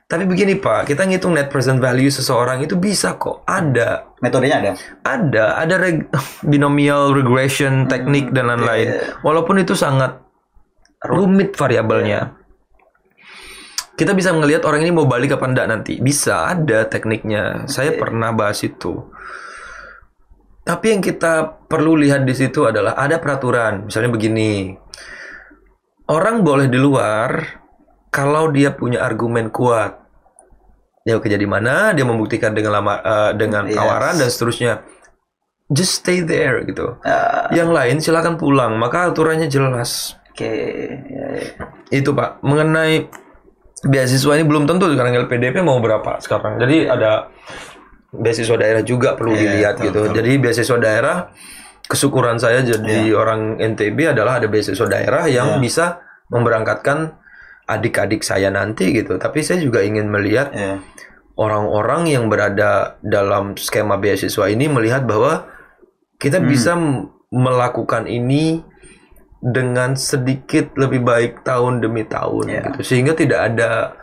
Tapi begini Pak, kita ngitung net present value seseorang itu bisa kok. Ada. Metodenya ada? Ada binomial regression teknik dan lain-lain. Walaupun itu sangat rumit variabelnya. Kita bisa melihat orang ini mau balik apa enggak nanti. Bisa, ada tekniknya. Saya pernah bahas itu. Tapi yang kita perlu lihat di situ adalah ada peraturan. Misalnya begini. Orang boleh di luar kalau dia punya argumen kuat. Dia kerja di mana, dia membuktikan dengan tawaran dan seterusnya. Just stay there gitu. Yang lain silakan pulang, maka aturannya jelas. Itu Pak, mengenai beasiswa ini belum tentu sekarang LPDP mau berapa sekarang. Jadi ada beasiswa daerah juga perlu dilihat gitu. Jadi beasiswa daerah, kesyukuran saya jadi orang NTB adalah ada beasiswa daerah yang bisa memberangkatkan adik-adik saya nanti gitu. Tapi saya juga ingin melihat orang-orang yang berada dalam skema beasiswa ini melihat bahwa kita bisa melakukan ini dengan sedikit lebih baik tahun demi tahun gitu. Sehingga tidak ada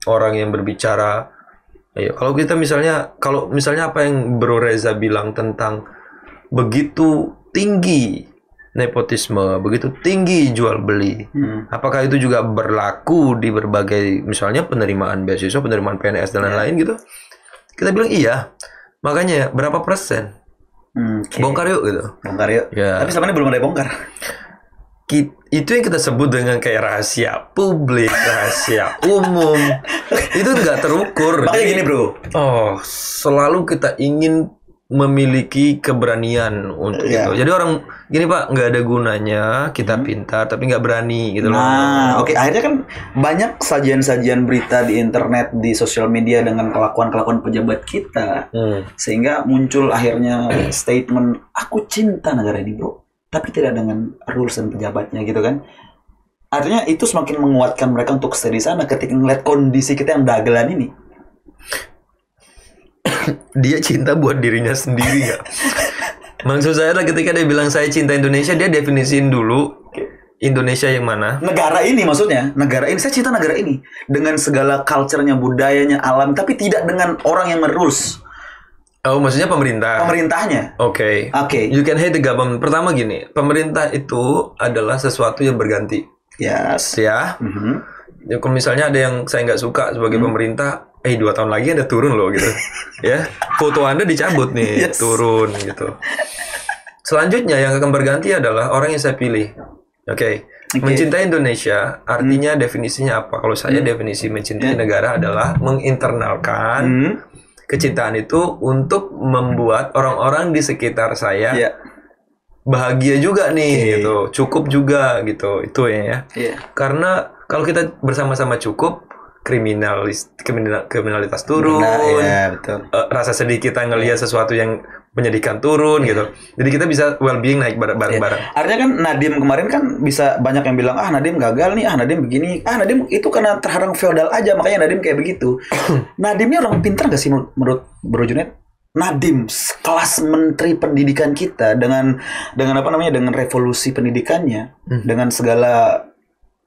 orang yang berbicara kalau misalnya apa yang Bro Reza bilang tentang begitu tinggi nepotisme, begitu tinggi jual beli. Apakah itu juga berlaku di berbagai misalnya penerimaan beasiswa, penerimaan PNS dan lain-lain gitu? Kita bilang iya. Makanya berapa persen? Bongkar yuk gitu. Bongkar yuk. Tapi selama ini belum ada yang bongkar. Itu yang kita sebut dengan kayak rahasia publik, rahasia umum. Itu nggak terukur. Makanya gini bro. Selalu kita ingin memiliki keberanian untuk itu. Jadi orang gini Pak, nggak ada gunanya kita pintar tapi nggak berani gitu loh. Akhirnya kan banyak sajian-sajian berita di internet, di sosial media dengan kelakuan-kelakuan pejabat kita, sehingga muncul akhirnya statement aku cinta negara ini bro, tapi tidak dengan rules dan pejabatnya gitu kan. Artinya itu semakin menguatkan mereka untuk stay di sana ketika ngeliat kondisi kita yang dagelan ini. Dia cinta buat dirinya sendiri gak? Maksud saya adalah ketika dia bilang saya cinta Indonesia, dia definisiin dulu Indonesia yang mana? Negara ini maksudnya, negara ini, saya cinta negara ini dengan segala culture-nya, budayanya, alam, tapi tidak dengan orang yang merules. Maksudnya pemerintah? Pemerintahnya. Oke. You can hate the government. Pertama gini, pemerintah itu adalah sesuatu yang berganti. Yes. Ya. Kalau misalnya ada yang saya nggak suka sebagai pemerintah, 2 tahun lagi Anda turun loh gitu. Ya, foto Anda dicabut nih, turun gitu. Selanjutnya yang akan berganti adalah orang yang saya pilih. Oke. Mencintai Indonesia artinya definisinya apa? Kalau saya definisi mencintai negara adalah menginternalkan kecintaan itu untuk membuat orang-orang di sekitar saya bahagia juga nih gitu, cukup juga gitu. Itu ya. Karena kalau kita bersama-sama cukup, kriminalitas turun, ya, betul. Rasa sedih kita ngelihat sesuatu yang menyedihkan turun gitu. Jadi kita bisa well-being naik bareng-bareng. Artinya kan Nadiem kemarin kan bisa banyak yang bilang Nadiem gagal nih, Nadiem begini, Nadiem itu karena terhadang feodal aja makanya Nadiem kayak begitu. Nadiem ini orang pintar gak sih menurut Bro Junet? Nadiem kelas menteri pendidikan kita dengan apa namanya, dengan revolusi pendidikannya, dengan segala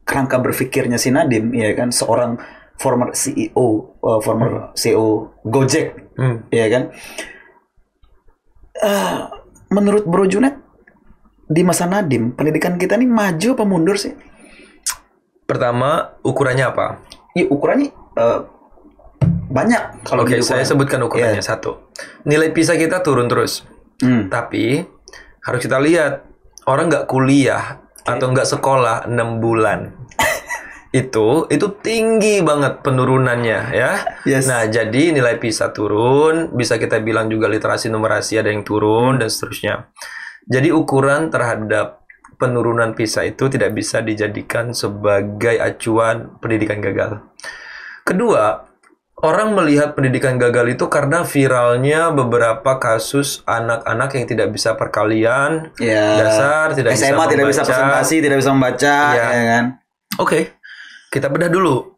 kerangka berpikirnya si Nadiem, ya kan, seorang former CEO Gojek, ya kan. Menurut Bro Junet, di masa Nadiem pendidikan kita nih maju apa mundur sih? Pertama, ukurannya apa? Ya, ukurannya banyak. Kalau Oke, saya sebutkan ukurannya. Satu, nilai PISA kita turun terus. Tapi harus kita lihat, orang nggak kuliah atau nggak sekolah 6 bulan itu tinggi banget penurunannya ya. Nah, jadi nilai PISA turun, bisa kita bilang juga literasi numerasi ada yang turun dan seterusnya. Jadi ukuran terhadap penurunan PISA itu tidak bisa dijadikan sebagai acuan pendidikan gagal. Kedua, orang melihat pendidikan gagal itu karena viralnya beberapa kasus anak-anak yang tidak bisa perkalian, dasar, tidak SMA, bisa membaca, tidak bisa presentasi, tidak bisa membaca, ya kan? Oke. Kita bedah dulu.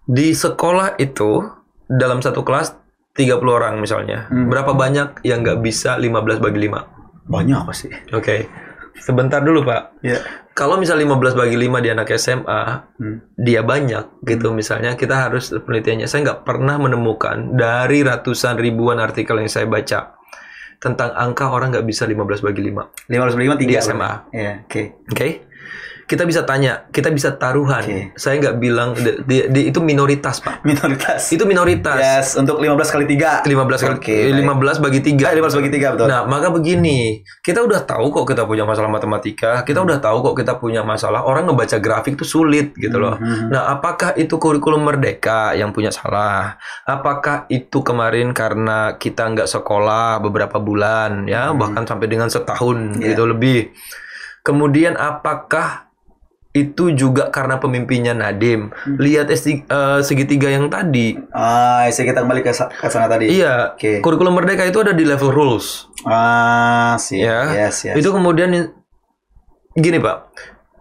Di sekolah itu, dalam satu kelas 30 orang misalnya. Berapa banyak yang nggak bisa 15 bagi 5? Banyak apa sih? Oke. Sebentar dulu, Pak. Kalau misal 15 bagi 5 di anak SMA, dia banyak gitu misalnya, kita harus penelitiannya. Saya nggak pernah menemukan dari ratusan ribuan artikel yang saya baca tentang angka orang nggak bisa 15 bagi 5. 15 bagi 5 tinggi di SMA. Oke. Kita bisa tanya, kita bisa taruhan. Saya nggak bilang itu minoritas, Pak. Minoritas. Itu minoritas. Yes, untuk 15 kali 3. 15 bagi 3. 15 bagi 3, betul. Nah, maka begini, kita udah tahu kok kita punya masalah matematika, kita udah tahu kok kita punya masalah orang ngebaca grafik itu sulit gitu loh. Nah, apakah itu kurikulum Merdeka yang punya salah? Apakah itu kemarin karena kita nggak sekolah beberapa bulan ya, bahkan sampai dengan setahun gitu lebih. Kemudian apakah itu juga karena pemimpinnya Nadiem? Lihat segitiga yang tadi. Kita kembali ke sana tadi. Iya. Kurikulum Merdeka itu ada di level rules. Yes. Itu kemudian gini, Pak.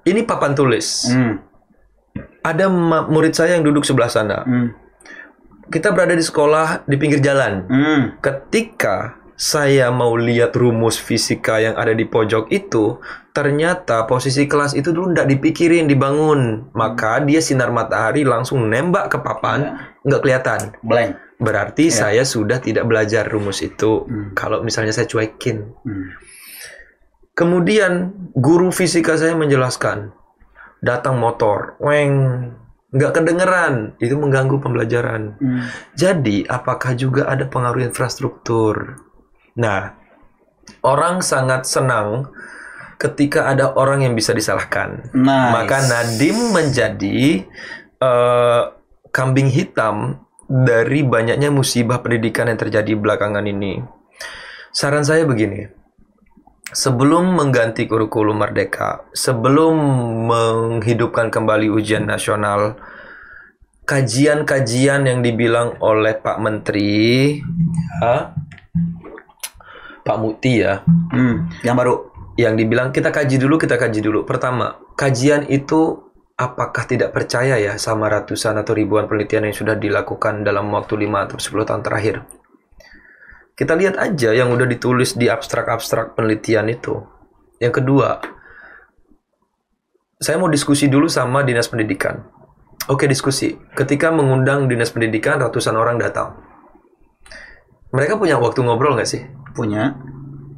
Ini papan tulis. Ada murid saya yang duduk sebelah sana. Kita berada di sekolah di pinggir jalan. Ketika saya mau lihat rumus fisika yang ada di pojok itu, ternyata posisi kelas itu dulu nggak dipikirin, dibangun. Maka dia sinar matahari langsung nembak ke papan, nggak kelihatan. Blank. Berarti saya sudah tidak belajar rumus itu. Kalau misalnya saya cuekin. Kemudian guru fisika saya menjelaskan, datang motor, nggak kedengeran, itu mengganggu pembelajaran. Jadi apakah juga ada pengaruh infrastruktur? Nah, orang sangat senang ketika ada orang yang bisa disalahkan. Maka Nadiem menjadi kambing hitam dari banyaknya musibah pendidikan yang terjadi belakangan ini. Saran saya begini, sebelum mengganti kurikulum Merdeka, sebelum menghidupkan kembali ujian nasional, kajian-kajian yang dibilang oleh Pak Menteri, Pak Muti yang baru, yang dibilang kita kaji dulu. Pertama, kajian itu apakah tidak percaya ya sama ratusan atau ribuan penelitian yang sudah dilakukan dalam waktu 5 atau 10 tahun terakhir? Kita lihat aja yang udah ditulis di abstrak-abstrak penelitian itu. Yang kedua, saya mau diskusi dulu sama Dinas Pendidikan. Oke, diskusi. Ketika mengundang Dinas Pendidikan, ratusan orang datang. Mereka punya waktu ngobrol nggak sih? Punya.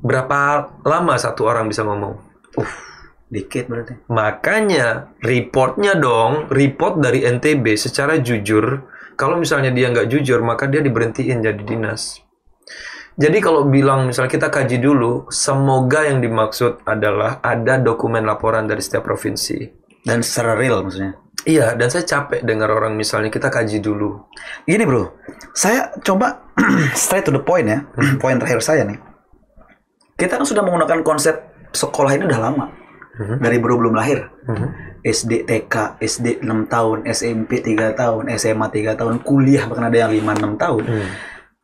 Berapa lama satu orang bisa ngomong? Dikit berarti. Makanya report dari NTB secara jujur. Kalau misalnya dia nggak jujur, maka dia diberhentiin jadi dinas. Jadi kalau bilang misalnya kita kaji dulu, semoga yang dimaksud adalah ada dokumen laporan dari setiap provinsi. Dan secara real maksudnya. Iya, dan saya capek dengar orang misalnya kita kaji dulu. Gini bro, saya coba straight to the point ya. Poin terakhir saya nih. Kita kan sudah menggunakan konsep sekolah ini udah lama. Dari belum lahir. SD, TK, SD 6 tahun, SMP 3 tahun, SMA 3 tahun, kuliah bahkan ada yang 5-6 tahun.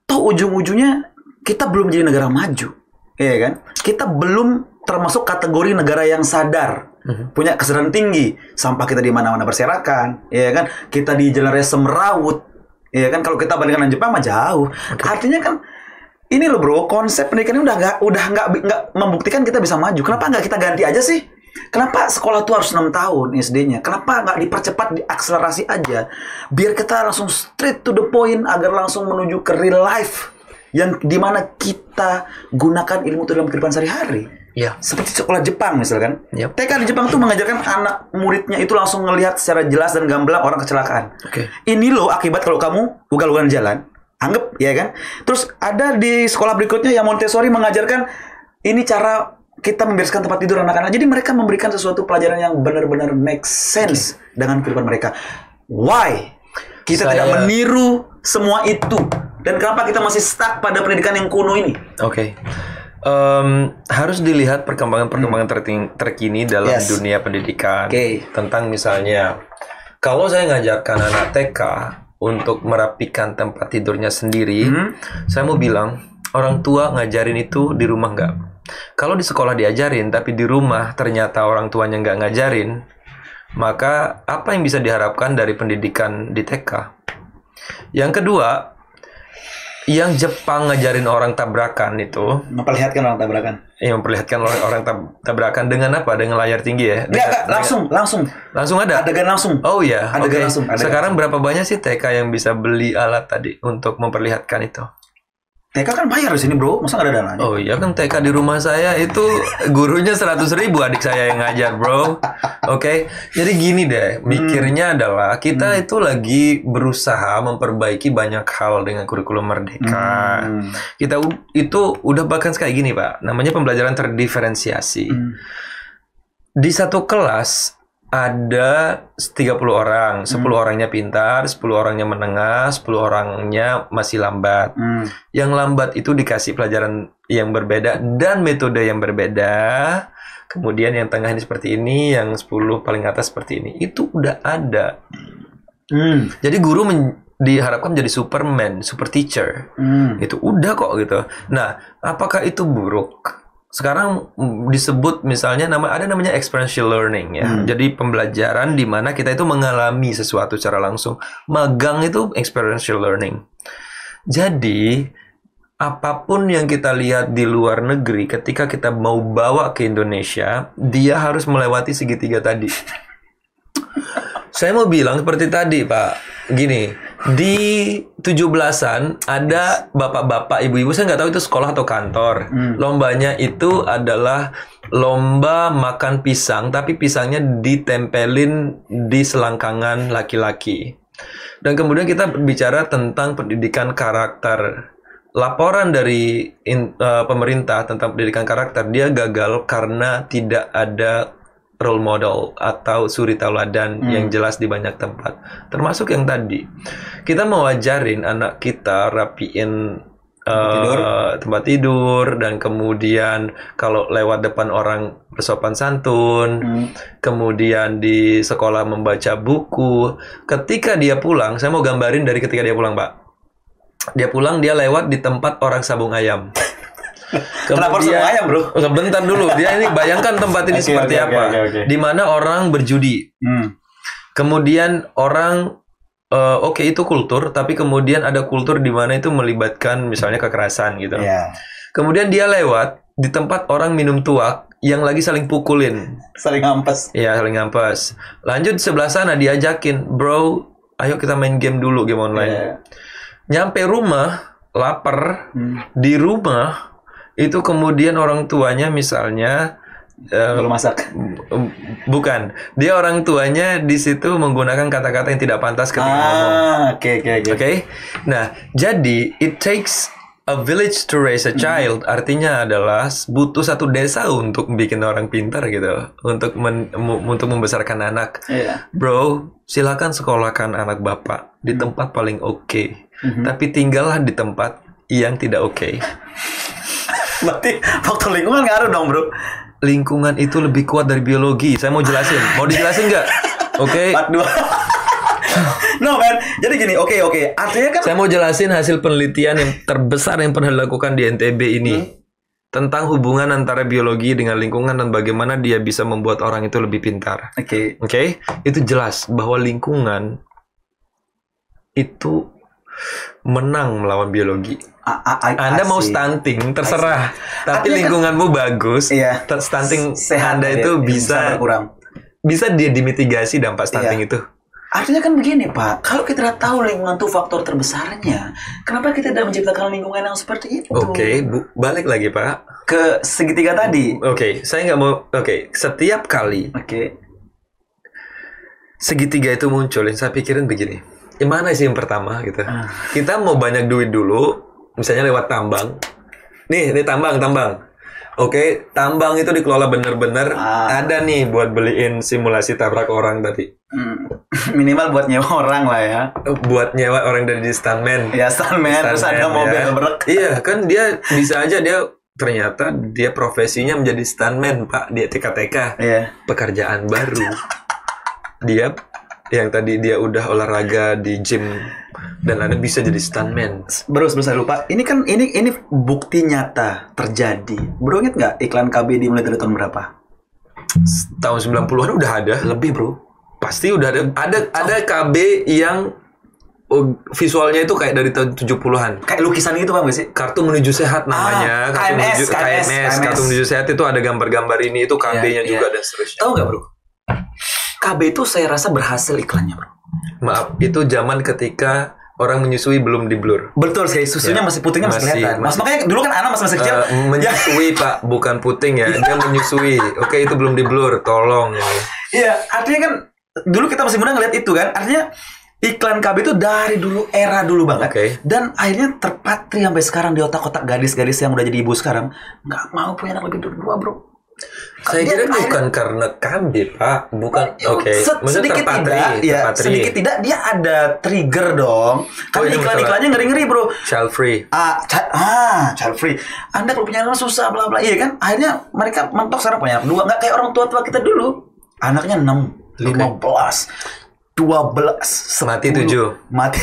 Toh ujung-ujungnya kita belum jadi negara maju. Iya kan? Kita belum termasuk kategori negara yang sadar. Punya kesadaran tinggi. Sampah kita di mana-mana berserakan, iya kan? Kita di jalan raya semrawut. Iya kan? Kalau kita bandingkan dengan Jepang mah jauh. Artinya kan ini loh bro, konsep pendidikan ini udah nggak membuktikan kita bisa maju. Kenapa nggak kita ganti aja sih? Kenapa sekolah tuh harus 6 tahun SD-nya? Kenapa nggak dipercepat, diakselerasi aja? Biar kita langsung straight to the point agar langsung menuju ke real life yang dimana kita gunakan ilmu itu dalam kehidupan sehari-hari. Ya. Seperti sekolah Jepang misalkan. Yep. TK di Jepang tuh mengajarkan anak muridnya itu langsung ngelihat secara jelas dan gamblang orang kecelakaan. Oke. Ini loh akibat kalau kamu ugal-ugalan jalan. Anggap ya kan. Terus ada di sekolah berikutnya yang Montessori mengajarkan ini cara kita membereskan tempat tidur anak-anak. Jadi mereka memberikan sesuatu pelajaran yang benar-benar make sense dengan kehidupan mereka. Why? Kita tidak meniru semua itu. Dan kenapa kita masih stuck pada pendidikan yang kuno ini? Oke. Harus dilihat perkembangan terkini dalam dunia pendidikan. Tentang misalnya, kalau saya ngajarkan anak TK untuk merapikan tempat tidurnya sendiri, saya mau bilang, orang tua ngajarin itu di rumah nggak? Kalau di sekolah diajarin, tapi di rumah ternyata orang tuanya nggak ngajarin, maka apa yang bisa diharapkan dari pendidikan di TK? Yang kedua, yang Jepang ngajarin orang tabrakan itu, memperlihatkan orang tabrakan. Memperlihatkan orang tabrakan dengan apa? Dengan layar tinggi ya? Langsung ada? Adegan langsung. Oh iya, adegan langsung. Sekarang berapa banyak sih TK yang bisa beli alat tadi untuk memperlihatkan itu? TK kan bayar di sini bro, masa nggak ada dananya? Oh iya kan TK di rumah saya itu gurunya 100.000 adik saya yang ngajar bro. Oke. Jadi gini deh, mikirnya adalah kita itu lagi berusaha memperbaiki banyak hal dengan kurikulum Merdeka. Kita itu udah bahkan kayak gini Pak, namanya pembelajaran terdiferensiasi. Di satu kelas ada 30 orang, 10 orangnya pintar, 10 orangnya menengah, 10 orangnya masih lambat. Yang lambat itu dikasih pelajaran yang berbeda dan metode yang berbeda. Kemudian yang tengah ini seperti ini, yang 10 paling atas seperti ini. Itu udah ada. Jadi guru diharapkan menjadi Superman, super teacher. Itu udah kok gitu. Nah, apakah itu buruk? Sekarang disebut misalnya namanya experiential learning ya. Jadi pembelajaran di mana kita itu mengalami sesuatu secara langsung. Magang itu experiential learning. Jadi apapun yang kita lihat di luar negeri ketika kita mau bawa ke Indonesia, dia harus melewati segitiga tadi. Saya mau bilang seperti tadi, Pak. Gini, di 17-an ada bapak-bapak, ibu-ibu, saya nggak tahu itu sekolah atau kantor. Lombanya itu adalah lomba makan pisang, tapi pisangnya ditempelin di selangkangan laki-laki. Dan kemudian kita berbicara tentang pendidikan karakter. Laporan dari pemerintah tentang pendidikan karakter, dia gagal karena tidak ada role model atau suri tauladan yang jelas di banyak tempat. Termasuk yang tadi. Kita mau ajarin anak kita rapiin tempat tidur, dan kemudian kalau lewat depan orang bersopan santun, kemudian di sekolah membaca buku. Ketika dia pulang, saya mau gambarin dari ketika dia pulang, Pak. Dia pulang, dia lewat di tempat orang sabung ayam. Kenapa sabung ayam, bro? Sebentar dulu, dia ini bayangkan tempat ini seperti apa. Di mana orang berjudi. Kemudian orang itu kultur, tapi kemudian ada kultur di mana itu melibatkan misalnya kekerasan gitu. Kemudian dia lewat di tempat orang minum tuak yang lagi saling pukulin. Saling ngampes. Iya, saling ngampes. Lanjut sebelah sana diajakin, bro, ayo kita main game dulu, game online. Nyampe rumah, lapar, di rumah, itu kemudian orang tuanya misalnya belum masak. Bukan, dia orang tuanya di situ menggunakan kata-kata yang tidak pantas ketika ngomong. Oke. Nah, jadi it takes a village to raise a child. Artinya adalah butuh satu desa untuk bikin orang pintar gitu, untuk membesarkan anak. Bro, silakan sekolahkan anak bapak di tempat paling oke. Tapi tinggallah di tempat yang tidak oke. Berarti faktor lingkungan ngaruh dong, bro. lingkungan itu lebih kuat dari biologi. Saya mau jelasin. Mau dijelasin nggak? Oke. Part 2. No man, jadi gini, oke. Artinya kan Saya mau jelasin hasil penelitian yang terbesar yang pernah dilakukan di NTB ini tentang hubungan antara biologi dengan lingkungan dan bagaimana dia bisa membuat orang itu lebih pintar. Oke. Oke, itu jelas bahwa lingkungan itu menang melawan biologi. Anda mau stunting terserah, tapi Artinya lingkunganmu bagus. Iya. Stunting Sehat Anda ya, itu bisa berkurang. bisa dia dimitigasi dampak stunting itu. Artinya kan begini Pak, kalau kita tidak tahu lingkungan itu faktor terbesarnya, kenapa kita tidak menciptakan lingkungan yang seperti itu? Oke, balik lagi Pak ke segitiga tadi. Oke, saya nggak mau. Oke, setiap kali segitiga itu muncul, yang saya pikirin begini, gimana sih yang pertama gitu? Kita mau banyak duit dulu, misalnya lewat tambang. Nih tambang. Oke, tambang itu dikelola bener-bener. Ada nih buat beliin simulasi tabrak orang tadi. Minimal buat nyewa orang lah ya. Buat nyewa orang dari stuntman. Ya stuntman, terus ada mobil brek. Iya, kan dia bisa aja ternyata dia profesinya menjadi stuntman, Pak. Dia TK. Iya. Pekerjaan baru. Dia yang tadi dia udah olahraga di gym dan Anda bisa jadi stuntman. Bro, saya lupa. Ini kan ini bukti nyata terjadi. Bro, inget nggak iklan KB dimulai dari tahun berapa? Tahun 90-an udah ada. Lebih, Bro. Pasti udah ada KB yang visualnya itu kayak dari tahun 70-an. Kayak lukisan gitu Bang sih? Kartu menuju sehat namanya. KMS. Kartu menuju sehat itu ada gambar-gambar ini, itu KB-nya juga dan seterusnya. Tahu nggak, Bro? KB itu saya rasa berhasil iklannya, Bro. Maaf, itu zaman ketika orang menyusui belum di blur. Betul sekali, susunya masih putingnya masih kelihatan. Makanya dulu kan anak masih kecil. Menyusui Pak, bukan puting ya. Dia menyusui. Oke, itu belum di blur, tolong ya. Iya, artinya kan dulu kita masih muda ngeliat itu kan. Artinya iklan KB itu dari dulu, era dulu banget. Dan akhirnya terpatri sampai sekarang di otak-otak gadis-gadis yang udah jadi ibu sekarang. Nggak mau punya anak lebih dari 2, Bro. Saya kira bukan karena KB, Pak. Bukan. Sedikit tidak dia ada trigger dong. Karena iklan-iklannya ngeri-ngeri, Bro. Child free. Child free. Anda kalau punya anak susah bla bla. Iya kan? Akhirnya mereka mentok sekarang punya anak 2. Nggak kayak orang tua-tua kita dulu. Anaknya 6, 15, 12, mati 7. Mati.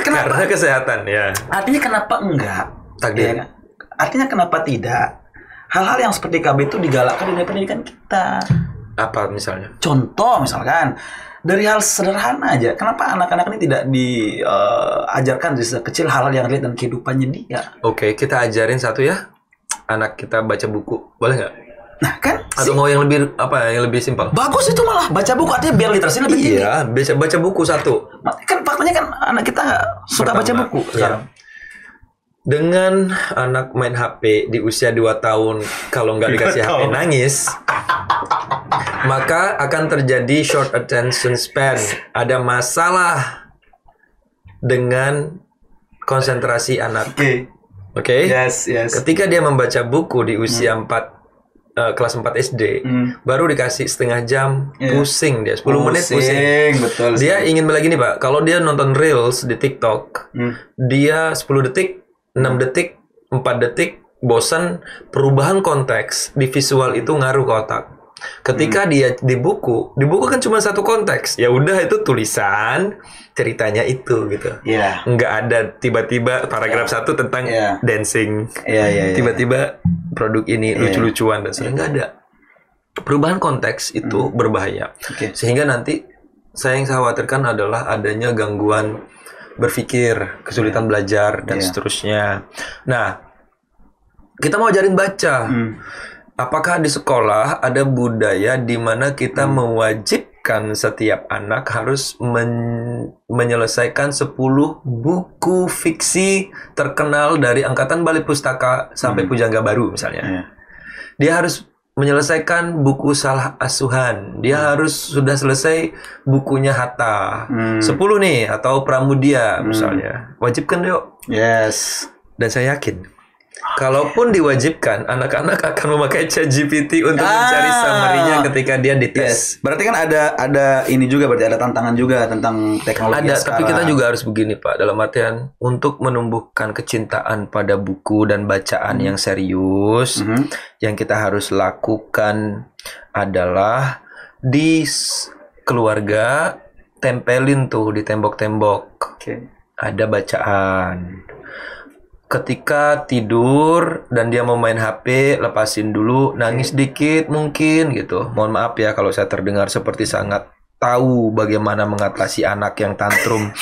Kenapa? Karena kesehatan ya. Artinya kenapa enggak? Takdir. Ya, artinya kenapa tidak? Hal-hal yang seperti KB itu digalakkan di dunia pendidikan kita. Apa misalnya? Contoh misalkan dari hal sederhana aja. Kenapa anak-anak ini tidak diajarkan dari sejak kecil hal-hal yang relate dan kehidupannya dia? Oke, kita ajarin satu ya. Anak kita baca buku, boleh nggak? Nah kan? Atau mau yang lebih yang lebih simpel? Bagus itu malah baca buku, artinya biar literasi lebih tinggi. Iya, baca buku satu. Kan faktanya kan anak kita suka baca buku sekarang. Dengan anak main HP di usia 2 tahun, kalau nggak dikasih HP nangis, maka akan terjadi short attention span. Ada masalah dengan konsentrasi anak. Oke? Yes. Ketika dia membaca buku di usia kelas 4 SD, baru dikasih setengah jam, pusing dia, 10 menit pusing. Betul. Dia ingin lagi nih Pak, kalau dia nonton Reels di TikTok, dia 10 detik, 6 detik, 4 detik, bosan. Perubahan konteks di visual itu ngaruh ke otak. Ketika dia di buku kan cuma satu konteks. Ya udah itu tulisan, ceritanya itu gitu. Nggak ada tiba-tiba paragraf 1 tentang dancing. Tiba-tiba produk ini lucu-lucuan dan sebagainya. Nggak ada. Perubahan konteks itu berbahaya. Sehingga nanti saya yang khawatirkan adalah adanya gangguan berpikir, kesulitan belajar dan seterusnya. Nah, kita mau ajarin baca. Apakah di sekolah ada budaya di mana kita mewajibkan setiap anak harus menyelesaikan 10 buku fiksi terkenal dari angkatan Balai Pustaka sampai Pujangga Baru misalnya. Dia harus menyelesaikan buku Salah Asuhan. Dia harus sudah selesai bukunya Hatta. 10 nih atau Pramudia misalnya. Wajibkan yuk. Yes. Dan saya yakin Kalaupun diwajibkan, anak-anak akan memakai ChatGPT untuk mencari summary-nya ketika dia dites. Yes. Berarti kan ada ini juga, berarti ada tantangan juga tentang teknologi Ada, sekarang. tapi kita juga harus begini Pak, dalam artian untuk menumbuhkan kecintaan pada buku dan bacaan yang serius, yang kita harus lakukan adalah di keluarga tempelin tuh di tembok-tembok. Oke. Ada bacaan. Ketika tidur dan dia mau main HP, lepasin dulu, nangis dikit mungkin gitu. Mohon maaf ya kalau saya terdengar seperti sangat tahu bagaimana mengatasi anak yang tantrum.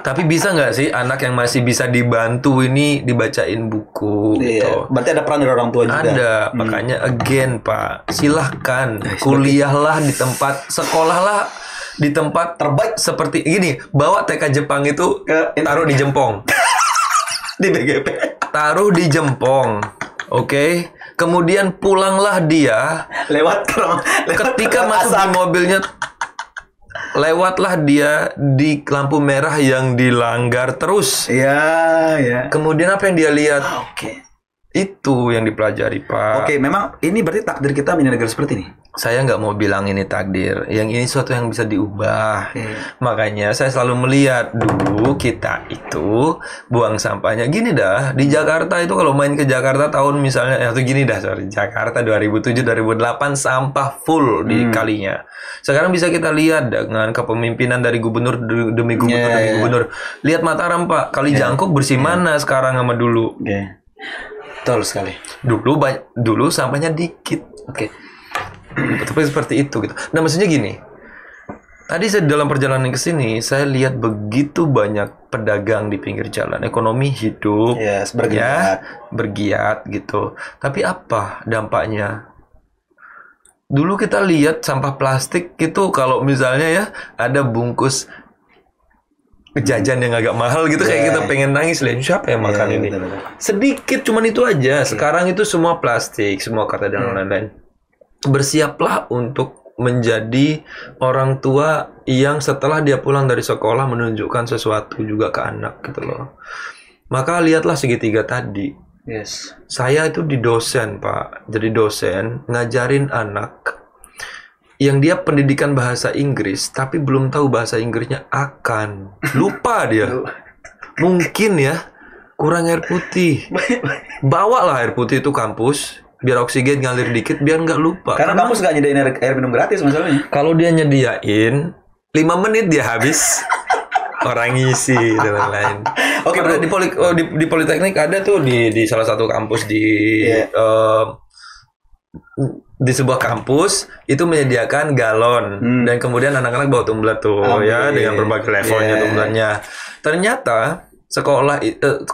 Tapi bisa nggak sih anak yang masih bisa dibantu ini dibacain buku gitu? Berarti ada peran dari orang tua juga. Ada, makanya again Pak, silahkan kuliahlah di tempat, sekolahlah di tempat terbaik seperti gini. Bawa TK Jepang itu taruh di Jempong. Di BGP. Taruh di Jempong. Oke. Kemudian pulanglah dia. Lewat Ketika masuk di mobilnya, lewatlah dia di lampu merah yang dilanggar terus. Iya. Kemudian apa yang dia lihat? Oke. Itu yang dipelajari, Pak. Oke, memang ini berarti takdir kita menjadi negara seperti ini. Saya nggak mau bilang ini takdir. Yang ini sesuatu yang bisa diubah. Makanya saya selalu melihat dulu kita itu buang sampahnya. Gini dah, di Jakarta itu kalau main ke Jakarta tahun misalnya, atau gini dah, sorry, Jakarta 2007-2008 sampah full di kalinya. Sekarang bisa kita lihat dengan kepemimpinan dari gubernur demi gubernur demi gubernur. Lihat Mataram, Pak. Kali Jangkok bersih mana sekarang sama dulu? Betul sekali. Dulu sampahnya dikit. Oke. Tapi seperti itu gitu. Nah, maksudnya gini. Tadi saya dalam perjalanan ke sini, saya lihat begitu banyak pedagang di pinggir jalan. Ekonomi hidup. Bergiat gitu. Tapi apa dampaknya? Dulu kita lihat sampah plastik itu kalau misalnya ya ada bungkus jajan yang agak mahal gitu, kayak kita pengen nangis lihat siapa yang makan ini. Betul. Sedikit cuman itu aja. Sekarang itu semua plastik, semua kata dan lain-lain. Bersiaplah untuk menjadi orang tua yang setelah dia pulang dari sekolah menunjukkan sesuatu juga ke anak gitu loh. Maka lihatlah segitiga tadi. Yes. Saya itu di dosen, Pak. Jadi dosen ngajarin anak yang dia pendidikan bahasa Inggris tapi belum tahu bahasa Inggrisnya akan lupa dia. Mungkin ya kurang air putih. Bawalah air putih itu kampus biar oksigen ngalir dikit biar nggak lupa. Karena kampus nggak nyediain air minum gratis masalahnya. Kalau dia nyediain 5 menit dia habis. Orang ngisi dan lain-lain. Oke, bro. Di Politeknik ada tuh di salah satu kampus di sebuah kampus itu menyediakan galon dan kemudian anak-anak bawa tumbler tuh dengan berbagai levelnya tumblernya. Ternyata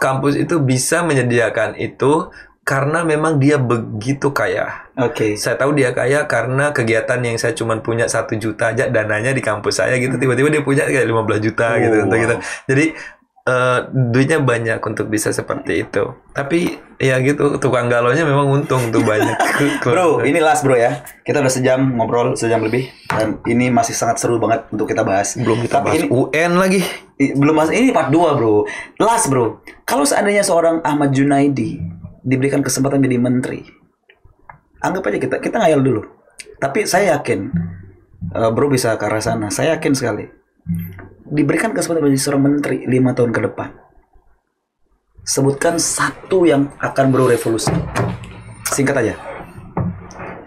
kampus itu bisa menyediakan itu karena memang dia begitu kaya. Saya tahu dia kaya karena kegiatan yang saya cuma punya 1 juta aja dananya di kampus saya gitu. Tiba-tiba dia punya kayak 15 juta gitu. Jadi duitnya banyak untuk bisa seperti itu. Tapi ya gitu, tukang galonnya memang untung tuh banyak. Bro, ini last bro ya. Kita udah sejam ngobrol, sejam lebih. Dan ini masih sangat seru banget untuk kita bahas. Belum kita bahas UN lagi. Belum bahas, ini part 2 bro. Last bro, kalau seandainya seorang Ahmad Junaidi diberikan kesempatan jadi menteri, anggap aja kita ngayal dulu. Tapi saya yakin bro bisa ke arah sana. Saya yakin sekali. Diberikan kesempatan menjadi seorang menteri 5 tahun ke depan. Sebutkan satu yang akan bro revolusi. Singkat aja.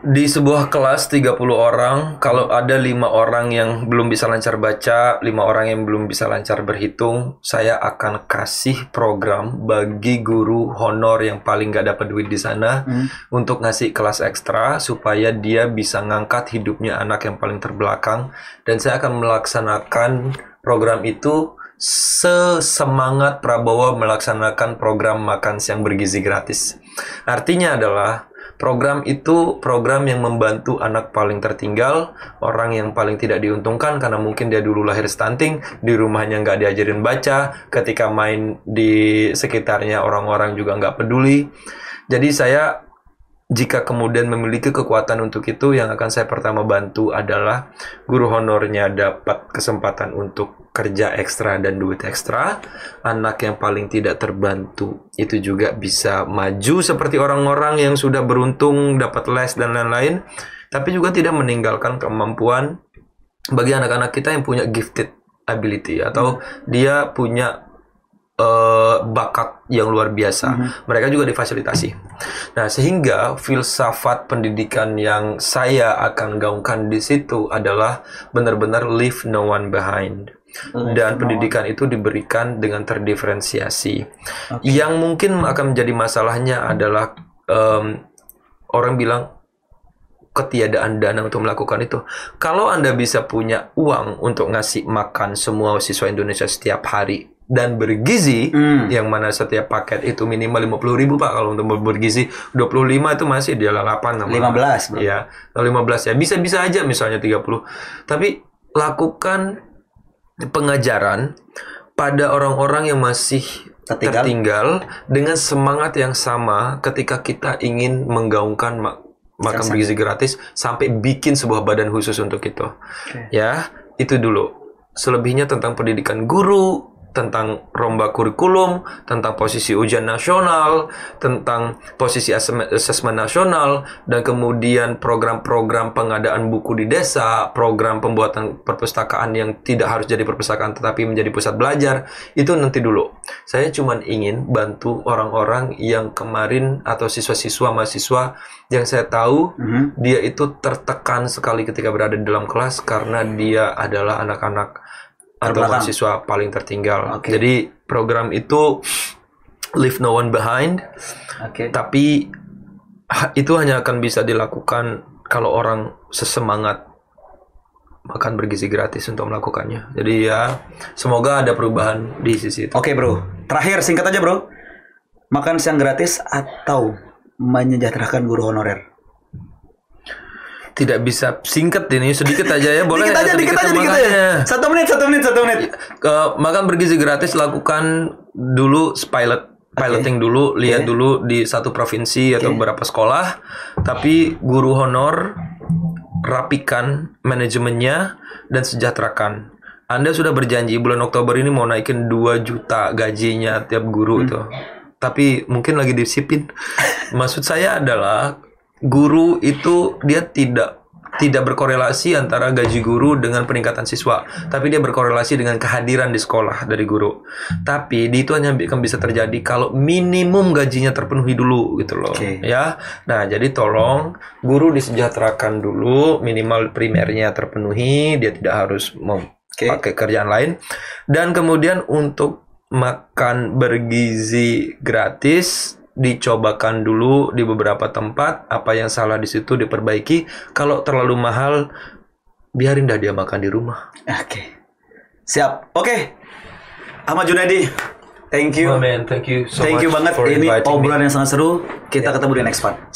Di sebuah kelas 30 orang, kalau ada 5 orang yang belum bisa lancar baca, 5 orang yang belum bisa lancar berhitung, saya akan kasih program bagi guru honor yang paling gak dapat duit di sana untuk ngasih kelas ekstra supaya dia bisa ngangkat hidupnya anak yang paling terbelakang, dan saya akan melaksanakan program itu sesemangat Prabowo melaksanakan program makan siang bergizi gratis. Artinya adalah program itu program yang membantu anak paling tertinggal, orang yang paling tidak diuntungkan karena mungkin dia dulu lahir stunting, di rumahnya nggak diajarin baca, ketika main di sekitarnya orang-orang juga nggak peduli. Jadi saya jika kemudian memiliki kekuatan untuk itu, yang akan saya pertama bantu adalah guru honornya dapat kesempatan untuk kerja ekstra dan duit ekstra. Anak yang paling tidak terbantu itu juga bisa maju seperti orang-orang yang sudah beruntung dapat les dan lain-lain, tapi juga tidak meninggalkan kemampuan bagi anak-anak kita yang punya gifted ability atau dia punya bakat yang luar biasa. Mereka juga difasilitasi. Nah, sehingga filsafat pendidikan yang saya akan gaungkan di situ adalah benar-benar leave no one behind. Dan pendidikan itu diberikan dengan terdiferensiasi. Yang mungkin akan menjadi masalahnya adalah orang bilang ketiadaan dana untuk melakukan itu. Kalau Anda bisa punya uang untuk ngasih makan semua siswa Indonesia setiap hari dan bergizi, yang mana setiap paket itu minimal 50.000 Pak. Kalau untuk bergizi 25 itu masih di 8 sama 15 bro. Ya, 15 ya. Bisa-bisa aja misalnya 30. Tapi lakukan pengajaran pada orang-orang yang masih tertinggal dengan semangat yang sama ketika kita ingin menggaungkan makan bergizi gratis sampai bikin sebuah badan khusus untuk itu. Ya, itu dulu. Selebihnya tentang pendidikan guru, tentang rombak kurikulum, tentang posisi ujian nasional, tentang posisi asesmen nasional, dan kemudian program-program pengadaan buku di desa, program pembuatan perpustakaan yang tidak harus jadi perpustakaan tetapi menjadi pusat belajar, itu nanti dulu. Saya cuma ingin bantu orang-orang yang kemarin atau siswa-siswa, mahasiswa yang saya tahu dia itu tertekan sekali ketika berada di dalam kelas karena dia adalah anak-anak atau mahasiswa paling tertinggal. Jadi program itu leave no one behind. Tapi itu hanya akan bisa dilakukan kalau orang sesemangat makan bergizi gratis untuk melakukannya. Jadi ya semoga ada perubahan di sisi itu. Oke bro, terakhir singkat aja bro. Makan siang gratis atau menyejahterakan guru honorer? Tidak bisa singkat ini, sedikit aja ya, boleh? Dikit aja. 1 menit. Makan bergizi gratis lakukan dulu piloting dulu, lihat dulu di satu provinsi atau beberapa sekolah. Tapi guru honor rapikan manajemennya dan sejahterakan. Anda sudah berjanji bulan Oktober ini mau naikin 2 juta gajinya tiap guru itu. Tapi mungkin lagi disipin. Maksud saya adalah guru itu dia tidak berkorelasi antara gaji guru dengan peningkatan siswa, tapi dia berkorelasi dengan kehadiran di sekolah dari guru. Tapi itu hanya akan bisa terjadi kalau minimum gajinya terpenuhi dulu gitu loh. Ya. Nah, jadi tolong guru disejahterakan dulu, minimal primernya terpenuhi, dia tidak harus pakai kerjaan lain. Dan kemudian untuk makan bergizi gratis dicobakan dulu di beberapa tempat, apa yang salah di situ diperbaiki. Kalau terlalu mahal, biarin dah dia makan di rumah. Siap. Ahmad Junaidi, thank you. Oh man, thank you so much banget. Ini obrolan yang sangat seru. Kita ketemu di next part.